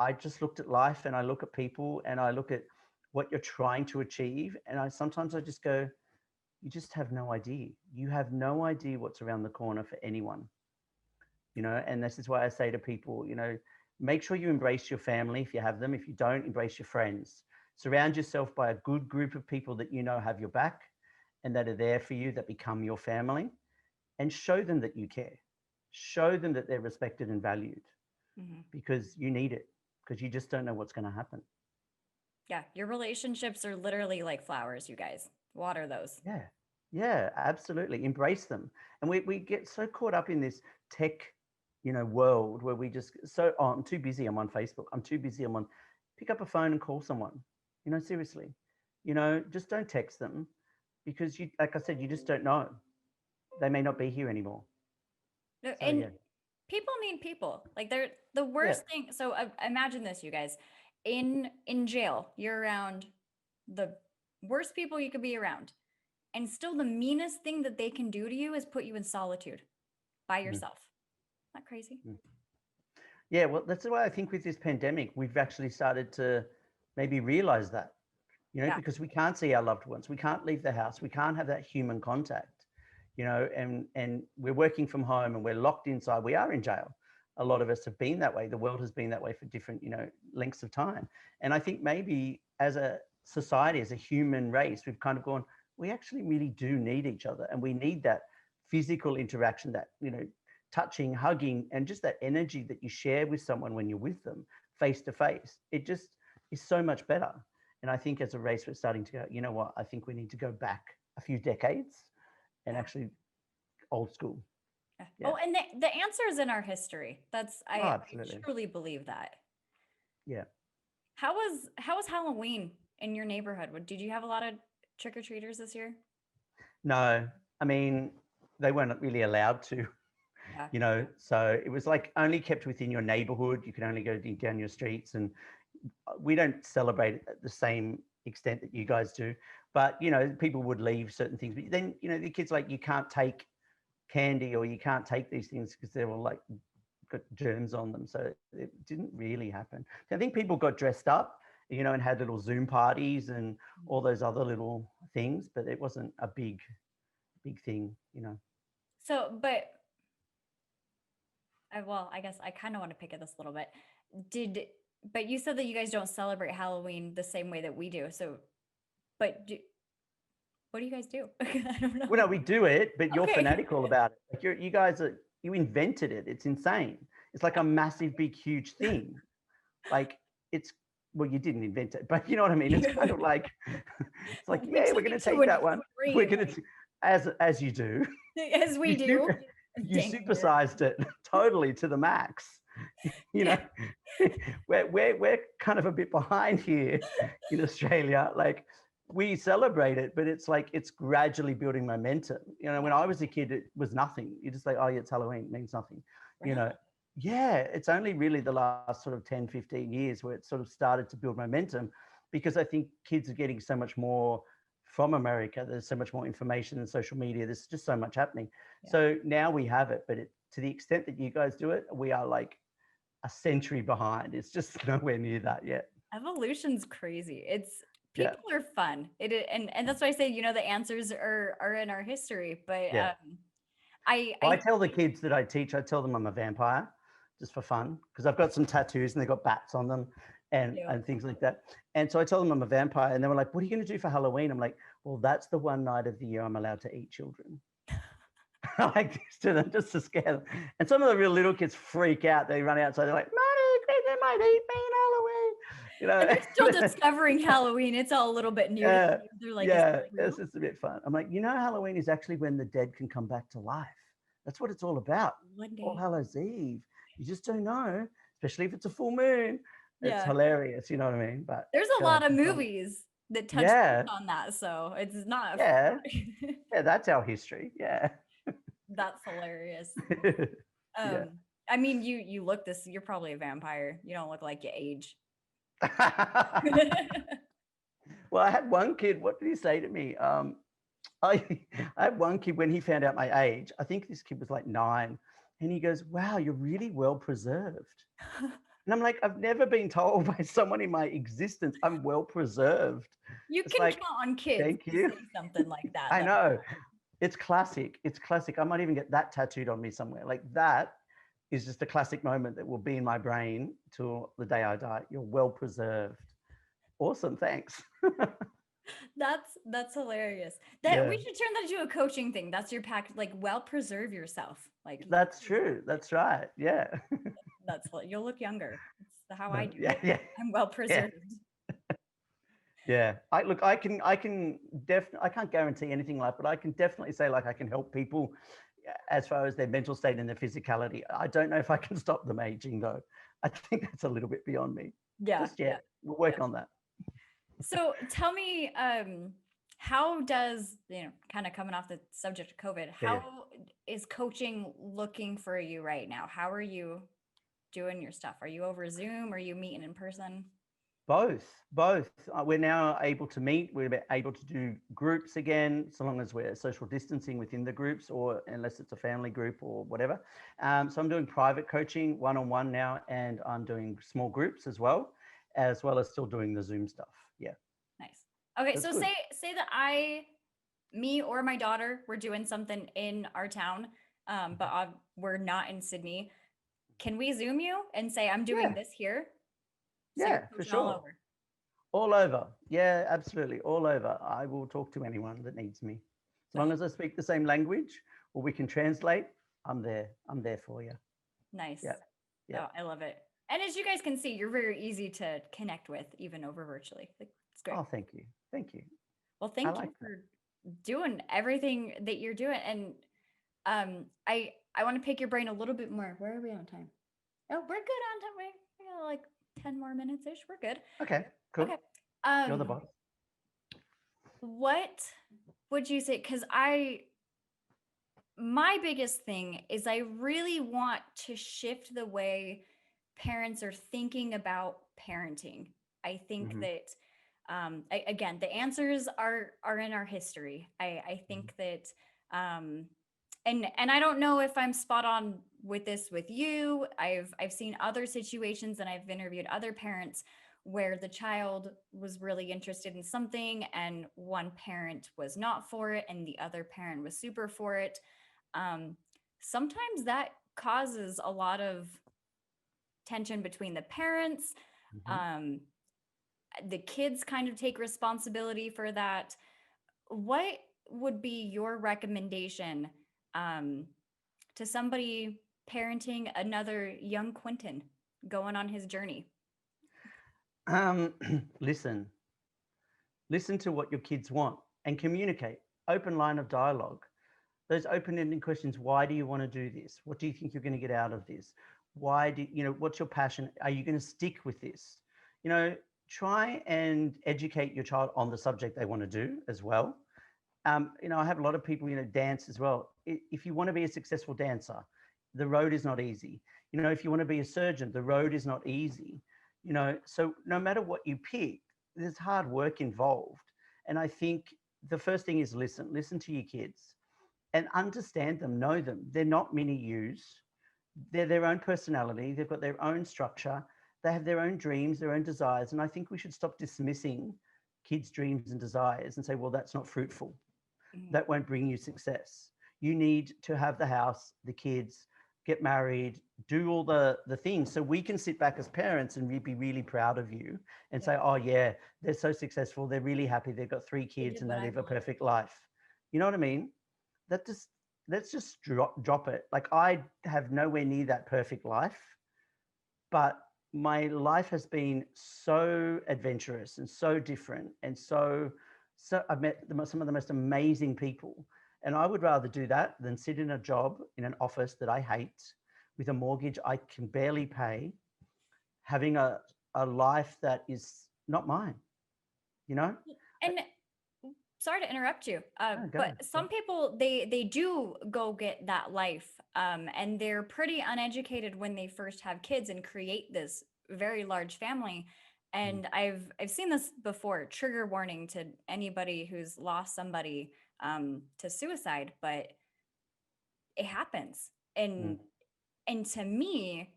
I just looked at life, and I look at people, and I look at what you're trying to achieve. And sometimes I just go, you just have no idea. You have no idea what's around the corner for anyone. And this is why I say to people, make sure you embrace your family if you have them. If you don't, embrace your friends. Surround yourself by a good group of people that have your back and that are there for you, that become your family, and show them that you care. Show them that they're respected and valued, Mhm. because you need it, because you just don't know what's going to happen. Yeah, your relationships are literally like flowers, you guys. Water those. Yeah. Yeah, absolutely. Embrace them. And we get so caught up in this tech, world, where we just oh, I'm too busy. I'm on Facebook. I'm too busy. Pick up a phone and call someone. Seriously. Just don't text them, because like I said, you just don't know. They may not be here anymore. No, So and yeah. people need people. Like they're the Yeah. worst thing. So imagine this, you guys. In jail, you're around the worst people you could be around. And still the meanest thing that they can do to you is put you in solitude by Mm, yourself. Not crazy? mm. Yeah, well, that's why I think with this pandemic, we've actually started to maybe realize that, Yeah. because we can't see our loved ones. We can't leave the house. We can't have that human contact, and we're working from home, and we're locked inside. We are in jail. A lot of us have been that way. The world has been that way for different, lengths of time. And I think maybe as a society, as a human race, we've kind of gone, we actually really do need each other, and we need that physical interaction, that, touching, hugging, and just that energy that you share with someone when you're with them face to face. It just is so much better. And I think as a race, we're starting to go, you know what? I think we need to go back a few decades and Yeah. actually old school. Yeah. Yeah. Oh, and the answer is in our history. That's Oh, I absolutely. truly believe that. Yeah. How was Halloween in your neighborhood? Did you have a lot of trick-or-treaters this year? No, I mean, they weren't really allowed to, Yeah. so it was like only kept within your neighborhood. You could only go down your streets, and, we don't celebrate it at the same extent that you guys do, but people would leave certain things. But then the kids like, you can't take candy or you can't take these things because they're all like got germs on them. So it didn't really happen. I think people got dressed up, and had little Zoom parties and all those other little things, but it wasn't a big thing. So, I guess I kind of want to pick at this a little bit. But you said that you guys don't celebrate Halloween the same way that we do. So, what do you guys do? I don't know. Well, no, we do it, but you're Okay. fanatical about it. Like you guys you invented it. It's insane. It's like a massive, big, huge thing. Like well, you didn't invent it, but you know what I mean? It's kind of like, it's like, yeah, we're going to take that one. We're going to, as you do. As we do. You supersized it totally to the max. We're kind of a bit behind here in Australia. Like, we celebrate it, but it's like, it's gradually building momentum. When I was a kid, it was nothing. You just like, oh yeah, it's Halloween, it means nothing. Yeah, it's only really the last sort of 10, 15 years where it sort of started to build momentum, because I think kids are getting so much more from America. There's so much more information and social media. There's just so much happening. Yeah. So now we have it, but to the extent that you guys do it, we are like a century behind. It's just nowhere near that yet. Evolution's crazy. People are fun. And that's why I say, the answers are in our history. But I tell the kids that I teach, I tell them I'm a vampire just for fun, because I've got some tattoos and they've got bats on them and things like that. And so I tell them I'm a vampire, and they were like, what are you going to do for Halloween? I'm like, well, that's the one night of the year I'm allowed to eat children. I like this to them just to scare them. And some of the real little kids freak out. They run outside. They're like, Mommy, they might eat me in Halloween. And they're still discovering Halloween. It's all a little bit new. Yeah, they're like, it's just a bit fun. I'm like, Halloween is actually when the dead can come back to life. That's what it's all about. One day. All Hallows Eve. You just don't know, especially if it's a full moon. It's hilarious, you know what I mean? But there's a lot of movies that touch on that, so it's not. Yeah, that's our history. Yeah, that's hilarious. I mean, you look this. You're probably a vampire. You don't look like you age. Well, I had one kid. What did he say to me? I had one kid, when he found out my age, I think this kid was like 9, and he goes, wow, you're really well preserved. And I'm like, I've never been told by someone in my existence I'm well preserved. You can count on kids. Thank you. To say something like that. I know. It's classic. It's classic. I might even get that tattooed on me somewhere. Like, that is just a classic moment that will be in my brain till the day I die. You're well preserved. Awesome. Thanks. That's hilarious. We should turn that into a coaching thing. That's your pack. Like, well preserve yourself. Like, that's true. That's right. Yeah. You'll look younger. That's how I do. Yeah. I'm well preserved. Yeah. I can't guarantee anything like, but I can definitely say, like, I can help people as far as their mental state and their physicality. I don't know if I can stop them aging, though. I think that's a little bit beyond me. Yeah. We'll work on that. So tell me, how does, kind of coming off the subject of COVID, how is coaching looking for you right now? How are you doing your stuff? Are you over Zoom? Are you meeting in person? Both. We're now able to meet. We're able to do groups again, so long as we're social distancing within the groups, or unless it's a family group or whatever. So I'm doing private coaching, one-on-one now, and I'm doing small groups as well as still doing the Zoom stuff. Yeah. Nice. Okay. That's so good. say that me or my daughter, we're doing something in our town, but we're not in Sydney. Can we Zoom you and say, I'm doing this here? So yeah, for sure. All over. Yeah, absolutely. All over. I will talk to anyone that needs me. As long as I speak the same language or we can translate, I'm there. I'm there for you. Nice. Yeah. Oh, I love it. And as you guys can see, you're very easy to connect with, even over virtually. It's great. Oh, thank you. Thank you. Well, thank you for doing everything that you're doing. And I want to pick your brain a little bit more. Where are we on time? Oh, we're good on time. We got like 10 more minutes ish. We're good. Okay, cool. Okay. You're the boss. What would you say? Because my biggest thing is I really want to shift the way parents are thinking about parenting. I think Hmm. that again, the answers are in our history. I Hmm. think that and I don't know if I'm spot on with this with you. I've seen other situations and I've interviewed other parents where the child was really interested in something and one parent was not for it and the other parent was super for it. Um, Sometimes that causes a lot of tension between the parents. Hmm. Um, the kids kind of take responsibility for that. What would be your recommendation um, to somebody parenting another young Quintin going on his journey? Um, listen, listen to what your kids want and communicate. Open line of dialogue. Those open-ended questions. Why do you want to do this? What do you think you're going to get out of this? Why do you know, what's your passion? Are you going to stick with this? You know, try and educate your child on the subject they want to do as well. You know, I have a lot of people, you know, dance as well. If you want to be a successful dancer, the road is not easy. You know, if you want to be a surgeon, the road is not easy. You know, so no matter what you pick, there's hard work involved. And I think the first thing is listen to your kids and understand them, know them. They're not mini yous. They're their own personality. They've got their own structure. They have their own dreams, their own desires. And I think we should stop dismissing kids' dreams and desires and say, well, that's not fruitful. Mhm. That won't bring you success. You need to have the house, the kids, get married, do all the things so we can sit back as parents and be really proud of you and Yeah, say, oh, yeah, they're so successful. They're really happy. They've got 3 kids did and what they I live a wanted. perfect life. You know what I mean? That just, let's just drop it. Like, I have nowhere near that perfect life, but my life has been so adventurous and so different and so I've met some of the most amazing people, and I would rather do that than sit in a job in an office that I hate with a mortgage I can barely pay, having a life that is not mine, you know. And sorry to interrupt you, No, but go. some people they do go get that life, and they're pretty uneducated when they first have kids and create this very large family. Mm, And I've seen this before. Trigger warning to anybody who's lost somebody to suicide, but it happens. mm, And to me,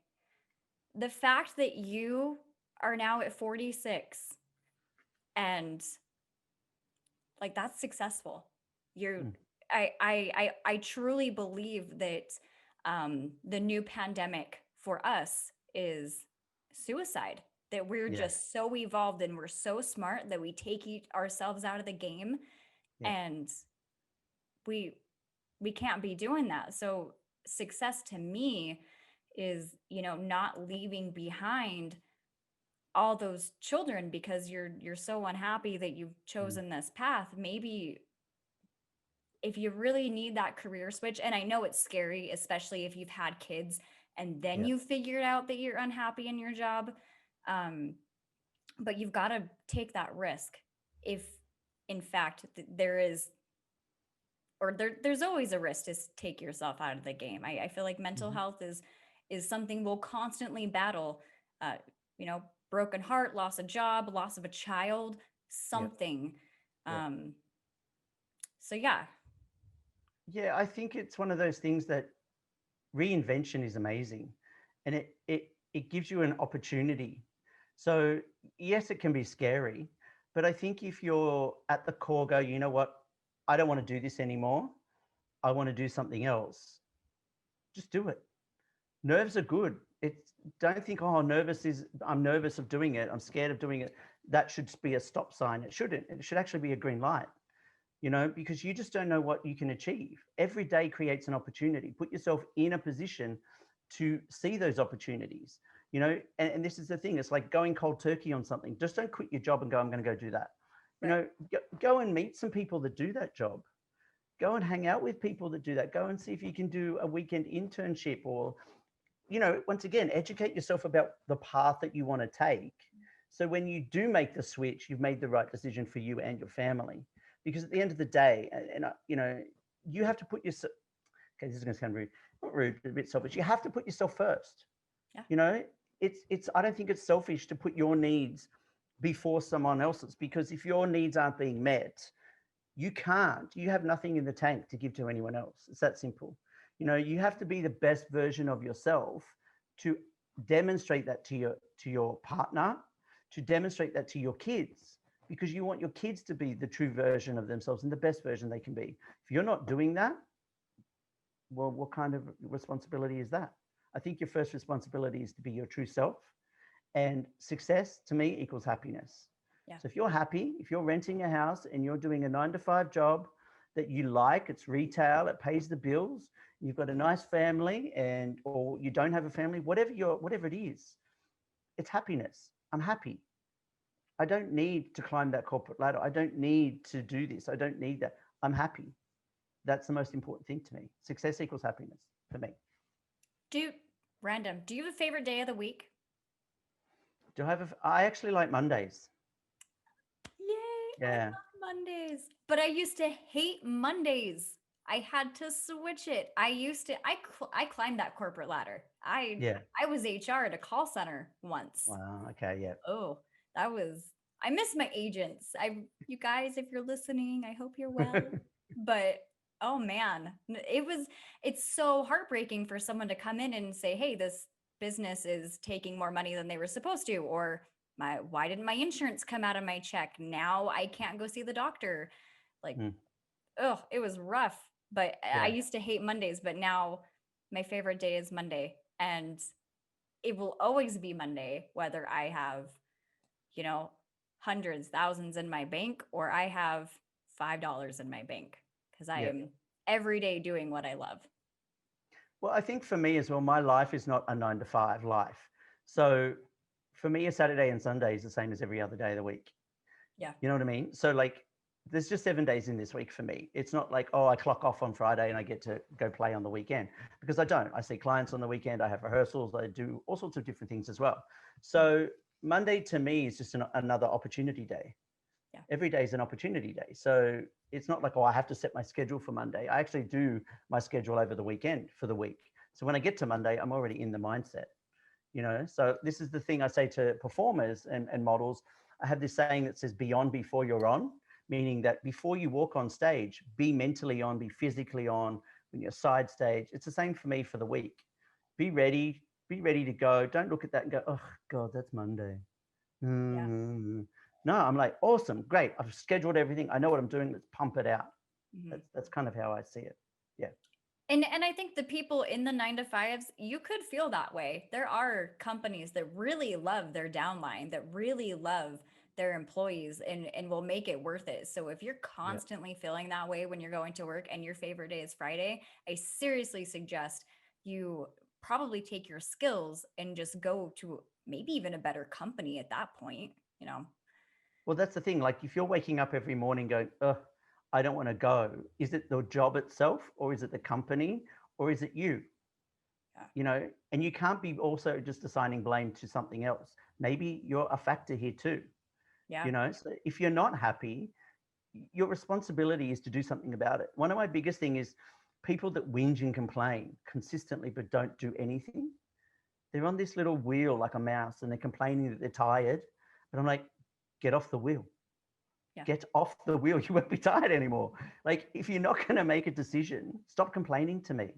the fact that you are now at 46 and like that's successful. You're mm. I truly believe that the new pandemic for us is suicide. That we're Yeah, just so evolved and we're so smart that we take ourselves out of the game, yeah. and we we can't be doing that. So success to me is, not leaving behind all those children because you're so unhappy that you've Mm, chosen this path. Maybe if you really need that career switch, and I know it's scary, especially if you've had kids and then yeah, you figured out that you're unhappy in your job, um, but you've got to take that risk if, in fact, there is, or there's always a risk to take yourself out of the game. I feel like mental mhm, health is something we'll constantly battle. Uh, Broken heart, loss of job, loss of a child, yeah, something. yeah. Um, so yeah, Yeah, I think it's one of those things that reinvention is amazing, and it gives you an opportunity. So yes, it can be scary, but I think if you're at the core, go, you know what, I don't want to do this anymore, I want to do something else, just do it. Nerves are good. It's, don't think, oh, nervous is, I'm nervous of doing it, I'm scared of doing it. That should be a stop sign. It shouldn't. It should actually be a green light, you know, because you just don't know what you can achieve. Every day creates an opportunity. Put yourself in a position to see those opportunities, you know, and this is the thing. It's like going cold turkey on something. Just don't quit your job and go, I'm going to go do that. You right. know, go and meet some people that do that job. Go and hang out with people that do that. Go and see if you can do a weekend internship, or, you know, once again, educate yourself about the path that you want to take. So when you do make the switch, you've made the right decision for you and your family. Because at the end of the day, you know, you have to put yourself, okay, this is going to sound rude, not rude, but a bit selfish. You have to put yourself first. Yeah. You know, it's I don't think it's selfish to put your needs before someone else's, because if your needs aren't being met, you have nothing in the tank to give to anyone else. It's that simple. You have to be the best version of yourself to demonstrate that to your partner, to demonstrate that to your kids, because you want your kids to be the true version of themselves and the best version they can be. If you're not doing that, well, what kind of responsibility is that? I think your first responsibility is to be your true self, and success to me equals happiness. Yeah. So if you're happy, if you're renting a house and you're doing a 9 to 5 job that you like, it's retail, it pays the bills, you've got a nice family, or you don't have a family, whatever it is, it's happiness. I'm happy. I don't need to climb that corporate ladder. I don't need to do this. I don't need that. I'm happy. That's the most important thing to me. Success equals happiness for me. Do you have a favorite day of the week? I actually like Mondays. Yay! I Yeah. love Mondays. But I used to hate Mondays. I had to switch it. I climbed that corporate ladder. Yeah. I was HR at a call center once. Wow. Okay. Yeah. Oh, I miss my agents. You guys, if you're listening, I hope you're well. But oh man, it's so heartbreaking for someone to come in and say, "Hey, this business is taking more money than they were supposed to," or why didn't my insurance come out of my check? Now I can't go see the doctor. Like, oh, it was rough. But I Yeah. used to hate Mondays, but now my favorite day is Monday. And it will always be Monday, whether I have, hundreds, thousands in my bank, or I have $5 in my bank, because I Yeah. am every day doing what I love. Well, I think for me as well, my life is not a 9 to 5 life. So for me, a Saturday and Sunday is the same as every other day of the week. Yeah. You know what I mean? So like, there's just 7 days in this week for me. It's not like, oh, I clock off on Friday and I get to go play on the weekend, because I don't. I see clients on the weekend. I have rehearsals. I do all sorts of different things as well. So Monday to me is just another opportunity day. Yeah. Every day is an opportunity day. So it's not like, oh, I have to set my schedule for Monday. I actually do my schedule over the weekend for the week. So when I get to Monday, I'm already in the mindset. So this is the thing I say to performers and models. I have this saying that says, be on before you're on, meaning that before you walk on stage, be mentally on, be physically on. When you're side stage, it's the same for me for the week. Be ready to go. Don't look at that and go, oh God, that's Monday. Yeah. No, I'm like, awesome, great. I've scheduled everything. I know what I'm doing. Let's pump it out. Mm-hmm. That's kind of how I see it. Yeah. And I think the people in the 9 to 5s, you could feel that way. There are companies that really love their downline, that really love their employees, and will make it worth it. So if you're constantly feeling that way when you're going to work and your favorite day is Friday, I seriously suggest you probably take your skills and just go to maybe even a better company at that point. Well, that's the thing. Like, if you're waking up every morning going, I don't want to go, is it the job itself, or is it the company, or is it you? Yeah. And you can't be also just assigning blame to something else. Maybe you're a factor here too. Yeah. So if you're not happy, your responsibility is to do something about it. One of my biggest thing is people that whinge and complain consistently but don't do anything. They're on this little wheel like a mouse, and they're complaining that they're tired. But I'm like, get off the wheel. Yeah. Get off the wheel. You won't be tired anymore. Like, if you're not going to make a decision, stop complaining to me.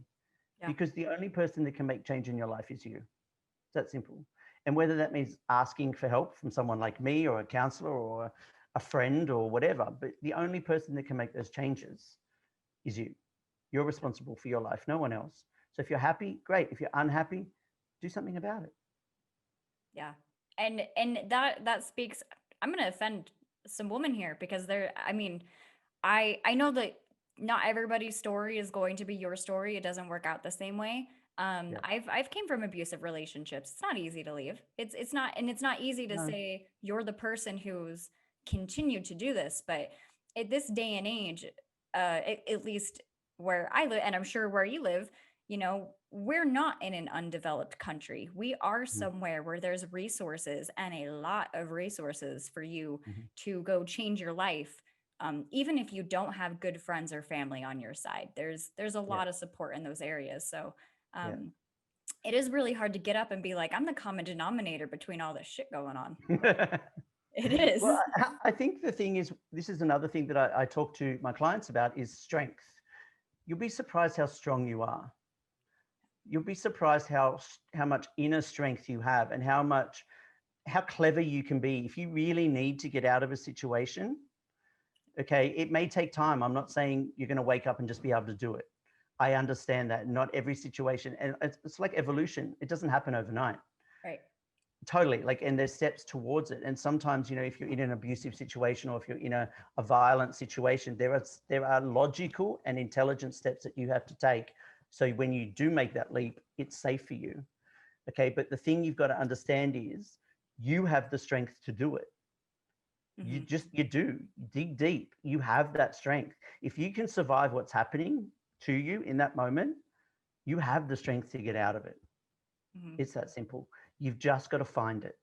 Yeah. Because the only person that can make change in your life is you. It's that simple. And whether that means asking for help from someone like me, or a counselor, or a friend, or whatever, but the only person that can make those changes is you. You're responsible for your life, no one else. So if you're happy, great. If you're unhappy, do something about it. Yeah. And that speaks, I'm going to offend some women here, because I know that not everybody's story is going to be your story. It doesn't work out the same way. Yeah. I've came from abusive relationships. It's not easy to leave. It's not easy to No. say you're the person who's continued to do this. But at this day and age, at least where I live, and I'm sure where you live, we're not in an undeveloped country. We are somewhere where there's resources, and a lot of resources for you to go change your life. Even if you don't have good friends or family on your side, there's a lot of support in those areas. So Yeah. it is really hard to get up and be like, I'm the common denominator between all this shit going on. It is. Well, I think the thing is, this is another thing that I talk to my clients about is strength. You'll be surprised how strong you are. You'll be surprised how much inner strength you have and how clever you can be. If you really need to get out of a situation, okay, it may take time. I'm not saying you're going to wake up and just be able to do it. I understand that not every situation, and it's like evolution. It doesn't happen overnight. Right. Totally. Like, and there's steps towards it. And sometimes, you know, if you're in an abusive situation or if you're in a violent situation, there are logical and intelligent steps that you have to take. So when you do make that leap, it's safe for you. Okay. But the thing you've got to understand is you have the strength to do it. You do. Dig deep. You have that strength. If you can survive what's happening to you in that moment, you have the strength to get out of it. It's that simple. You've just got to find it.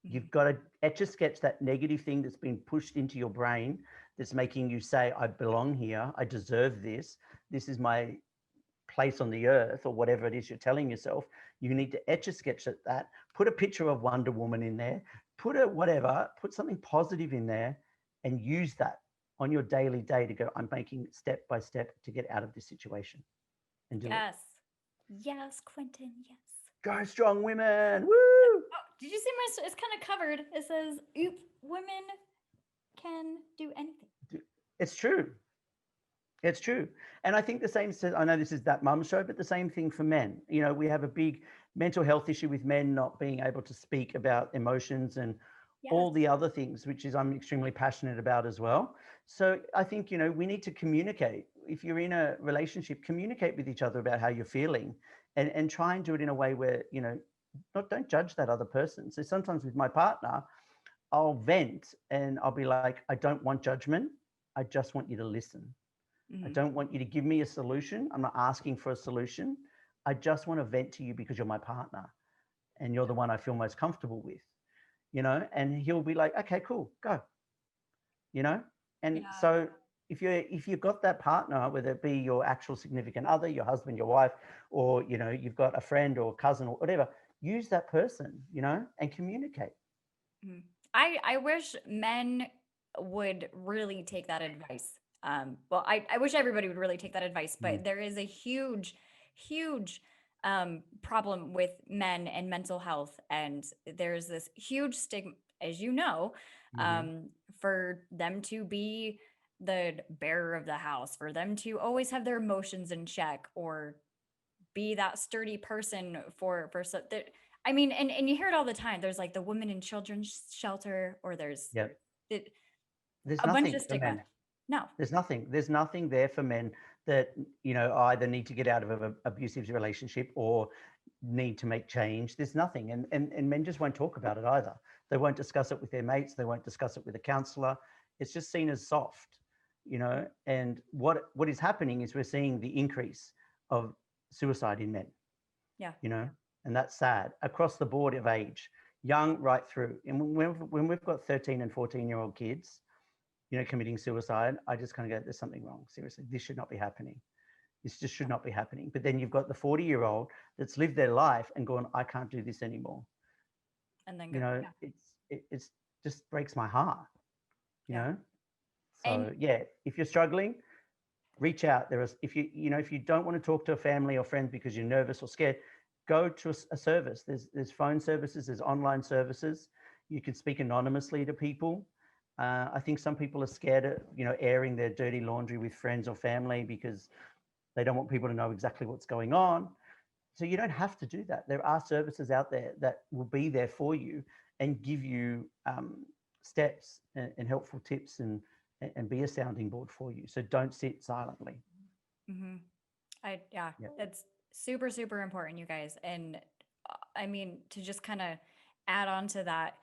You've got to etch a sketch that negative thing that's been pushed into your brain that's making you say, I belong here. I deserve this. This is my place on the earth, or whatever it is you're telling yourself. You need to etch a sketch at that, put a picture of Wonder Woman in there, put something positive in there, and use that on your daily day to go, I'm making step by step to get out of this situation and do it. Yes, Quintin. Yes. Go strong, women. Woo! Oh, did you see it's kind of covered. It says, oop, women can do anything. It's true. It's true. And I think the same says, I know this is That Mum Show, but the same thing for men. You know, we have a big mental health issue with men not being able to speak about emotions and all the other things, which is I'm extremely passionate about as well. So I think, you know, we need to communicate. If you're in a relationship, communicate with each other about how you're feeling and try and do it in a way where, you know, don't judge that other person. So sometimes with my partner, I'll vent and I'll be like, I don't want judgment. I just want you to listen. I don't want you to give me a solution. I'm not asking for a solution. I just want to vent to you because you're my partner and you're the one I feel most comfortable with, you know, and he'll be like, okay, cool, go, you know? And so if you've got that partner, whether it be your actual significant other, your husband, your wife, or, you know, you've got a friend or cousin or whatever, use that person, you know, and communicate. I wish men would really take that advice. Well, I wish everybody would really take that advice, but there is a huge, huge problem with men and mental health. And there's this huge stigma, as you know, for them to be the bearer of the house, for them to always have their emotions in check or be that sturdy person for so that, I mean, and you hear it all the time. There's like the women in children's shelter, or there's There's a bunch nothing of for stigma. men. No. There's nothing there for men that, you know, either need to get out of an abusive relationship or need to make change. There's nothing. And men just won't talk about it either. They won't discuss it with their mates. They won't discuss it with a counselor. It's just seen as soft, you know. And what is happening is we're seeing the increase of suicide in men. Yeah. You know, and that's sad across the board of age, young right through. And when we've got 13 and 14-year-old kids, you know, committing suicide, I just kind of go, there's something wrong. Seriously, this should not be happening. This just should not be happening. But then you've got the 40-year-old that's lived their life and gone, I can't do this anymore. And then you know, it's just breaks my heart, you know. So if you're struggling, reach out. If you don't want to talk to a family or friends because you're nervous or scared, go to a service. There's phone services, there's online services. You can speak anonymously to people. I think some people are scared of, you know, airing their dirty laundry with friends or family because they don't want people to know exactly what's going on. So you don't have to do that. There are services out there that will be there for you and give you steps and helpful tips and be a sounding board for you. So don't sit silently. It's super, super important, you guys. And I mean, to just kind of add on to that,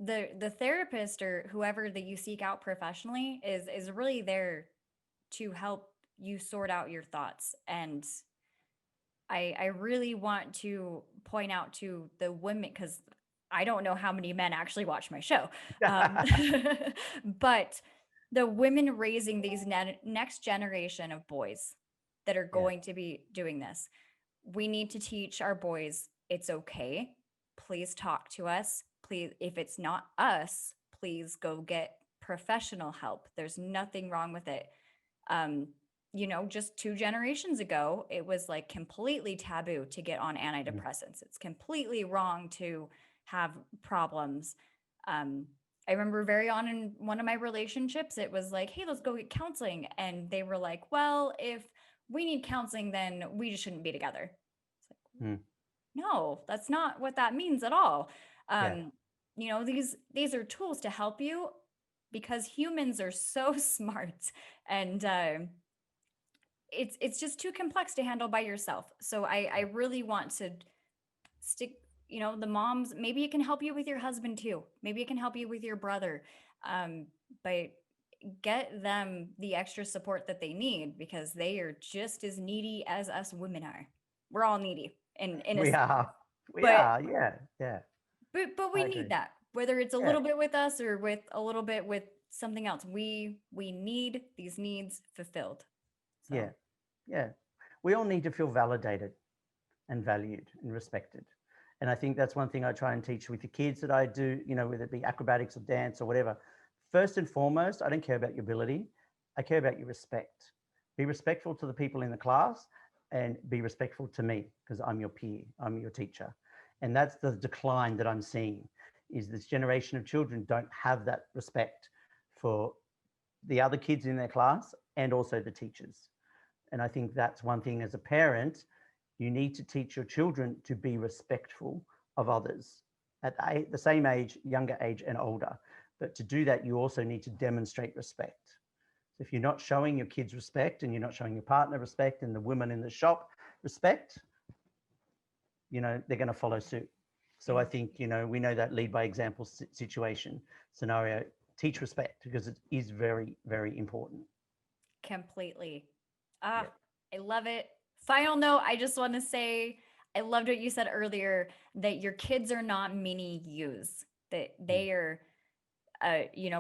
the therapist or whoever that you seek out professionally is really there to help you sort out your thoughts. And I really want to point out to the women, because I don't know how many men actually watch my show, but the women raising these next generation of boys that are going to be doing this, we need to teach our boys it's okay. Please talk to us. Please, if it's not us, please go get professional help. There's nothing wrong with it. Um, just 2 generations ago, it was like completely taboo to get on antidepressants. It's completely wrong to have problems. I remember very on in one of my relationships, it was like, hey, let's go get counseling. And they were like, well, if we need counseling, then we just shouldn't be together. It's like, Mm. no, that's not what that means at all. Yeah. These are tools to help you because humans are so smart, and it's just too complex to handle by yourself. So I really want to stick, the moms, maybe it can help you with your husband too. Maybe it can help you with your brother. But get them the extra support that they need because they are just as needy as us women are. We're all needy in a We sense. are. We But are. Yeah. Yeah. but we I need agree. that. Whether it's a Yeah. little bit with us or with a little bit with something else. We need these needs fulfilled. So Yeah. Yeah. We all need to feel validated and valued and respected. And I think that's one thing I try and teach with the kids that I do, whether it be acrobatics or dance or whatever. First and foremost, I don't care about your ability. I care about your respect. Be respectful to the people in the class and be respectful to me because I'm your peer, I'm your teacher. And that's the decline that I'm seeing is this generation of children don't have that respect for the other kids in their class and also the teachers. And I think that's one thing as a parent, you need to teach your children to be respectful of others at the same age, younger age, and older. But to do that, you also need to demonstrate respect. So if you're not showing your kids respect and you're not showing your partner respect and the women in the shop respect, they're going to follow suit. So I think, we know that lead by example situation scenario, teach respect because it is very, very important. completely. Yeah. I love it. Final note, I just want to say I loved what you said earlier that your kids are not mini yous. That they are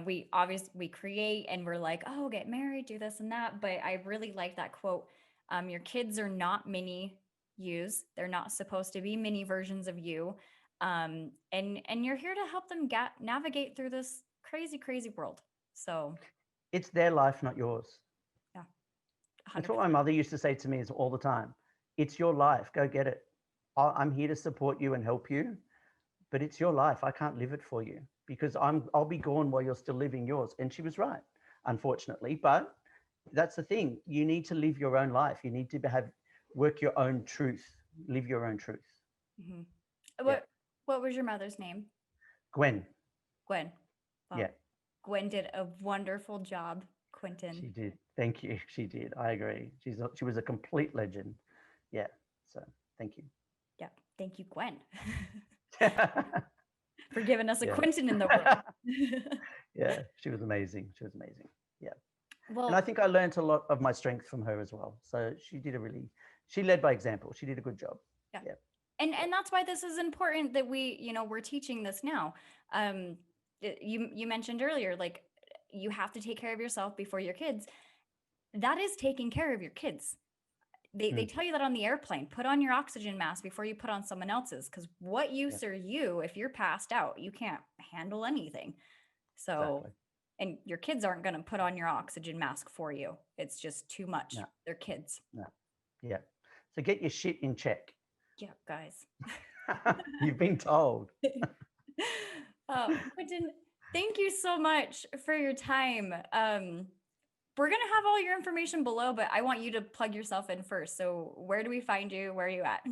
we create and we're like, oh, get married, do this and that. But I really like that quote. Your kids are not mini yous. They're not supposed to be mini versions of you. And you're here to help them navigate through this crazy, crazy world. So It's their life, not yours. yeah, That's what 100%. my mother used to say to me all the time. It's your life. Go get it. I'm here to support you and help you, but it's your life. I can't live it for you because I'll be gone while you're still living yours. And she was right, unfortunately. But that's the thing. You need to live your own life. You need to work your own truth, live your own truth. Mm-hmm. Yeah. What was your mother's name? Gwen. Gwen. Well, Yeah, Gwen did a wonderful job, Quintin. she did. Thank you. She did. I agree. She was a complete legend. Yeah. So thank you. Yeah. Thank you, Gwen, Yeah. for giving us a Quintin in the world. Yeah. She was amazing. She was amazing. Yeah. And I Well, think I learned a lot of my strength from her as well. So she led by example. She did a good job. yeah. Yeah. And that's why this is important that we're teaching this now. You mentioned earlier, like you have to take care of yourself before your kids. That is taking care of your kids. They tell you that on the airplane. Put on your oxygen mask before you put on someone else's, because what use are you if you're passed out? You can't handle anything. So, Exactly. and your kids aren't going to put on your oxygen mask for you. It's just too much. No, They're kids. no. Yeah. So get your shit in check. Yeah, guys. You've been told. Quintin, thank you so much for your time. We're going to have all your information below, but I want you to plug yourself in first. So where do we find you? Where are you at?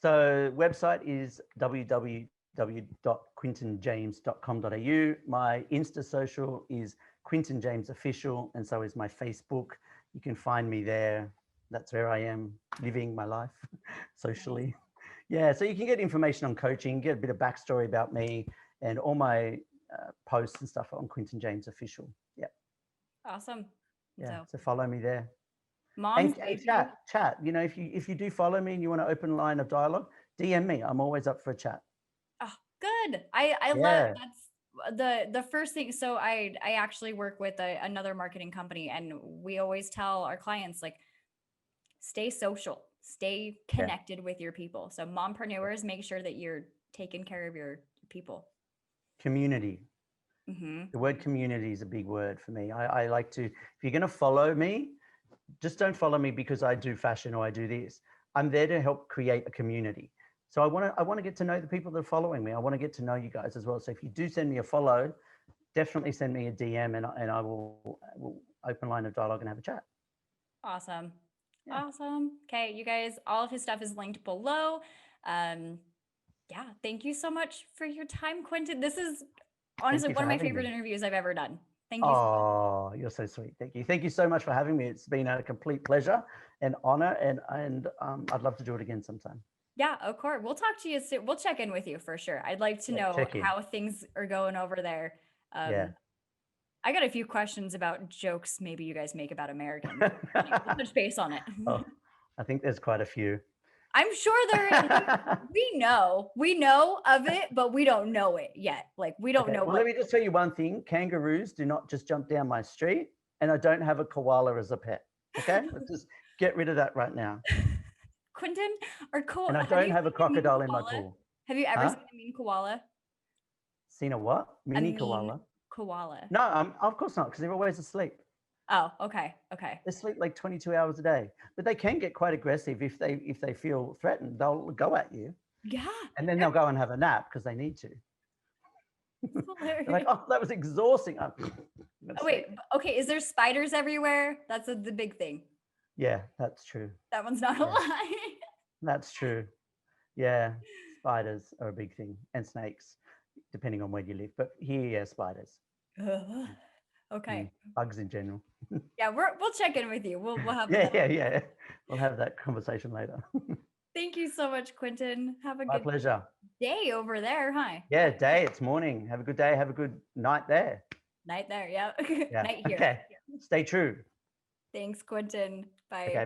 So website is www.quintinjames.com.au. My Insta social is Quintin James Official, and so is my Facebook. You can find me there. That's where I am living my life socially. Yeah, so you can get information on coaching, get a bit of backstory about me, and all my posts and stuff on Quintin James Official. Yeah. Awesome. Yeah. So follow me there. Moms, And chat. If you do follow me and you want to open line of dialogue, DM me. I'm always up for a chat. Oh, good. I love Yeah. that's the first thing. So I actually work with another marketing company, and we always tell our clients, like, stay social, Stay connected with your people. So mompreneurs, make sure that you're taking care of your people. Community. The word community is a big word for me. I like to, if you're going to follow me, just don't follow me because I do fashion or I do this. I'm there to help create a community. So I want to get to know the people that are following me. I want to get to know you guys as well. So if you do send me a follow, definitely send me a DM and I will open line of dialogue and have a chat. Awesome. Yeah. Awesome. Okay, you guys, all of his stuff is linked below. Yeah, thank you so much for your time, Quintin. This is honestly one of my favorite interviews I've ever done. Thank you. Oh, you're so sweet. Thank you. Thank you so much for having me. It's been a complete pleasure and honor, and I'd love to do it again sometime. Yeah, of course. We'll talk to you soon. We'll check in with you for sure. I'd like to know how things are going over there. Yeah. I got a few questions about jokes maybe you guys make about Americans. We'll touch base on it. Oh, I think there's quite a few. I'm sure there is. We know of it, but we don't know it yet. Like we don't know. Well, let me just tell you one thing. Kangaroos do not just jump down my street, and I don't have a koala as a pet. Okay? Let's just get rid of that right now. Quintin, or koala. And I don't have a crocodile in my pool. Have you ever seen a mean koala? Seen a what? Mini koala? Koala. No, of course not, because they're always asleep. Oh, okay. Okay. They sleep like 22 hours a day, but they can get quite aggressive if they feel threatened. They'll go at you. Yeah. And then they'll go and have a nap because they need to. They're like, oh, that was exhausting. Oh, wait. Okay. Is there spiders everywhere? That's the big thing. Yeah, that's true. That one's not a lie. That's true. Yeah, spiders are a big thing, and snakes, depending on where you live. But here, yeah, spiders. Okay. Bugs in general. Yeah, we'll check in with you. We'll have yeah. We'll have that conversation later. Thank you so much, Quintin. Have a My good pleasure. Day over there, huh? Yeah, day. It's morning. Have a good day. Have a good night there. Night there. Yeah. Yeah. Night here. Okay. Stay true. Thanks, Quintin. Bye. Okay. Bye.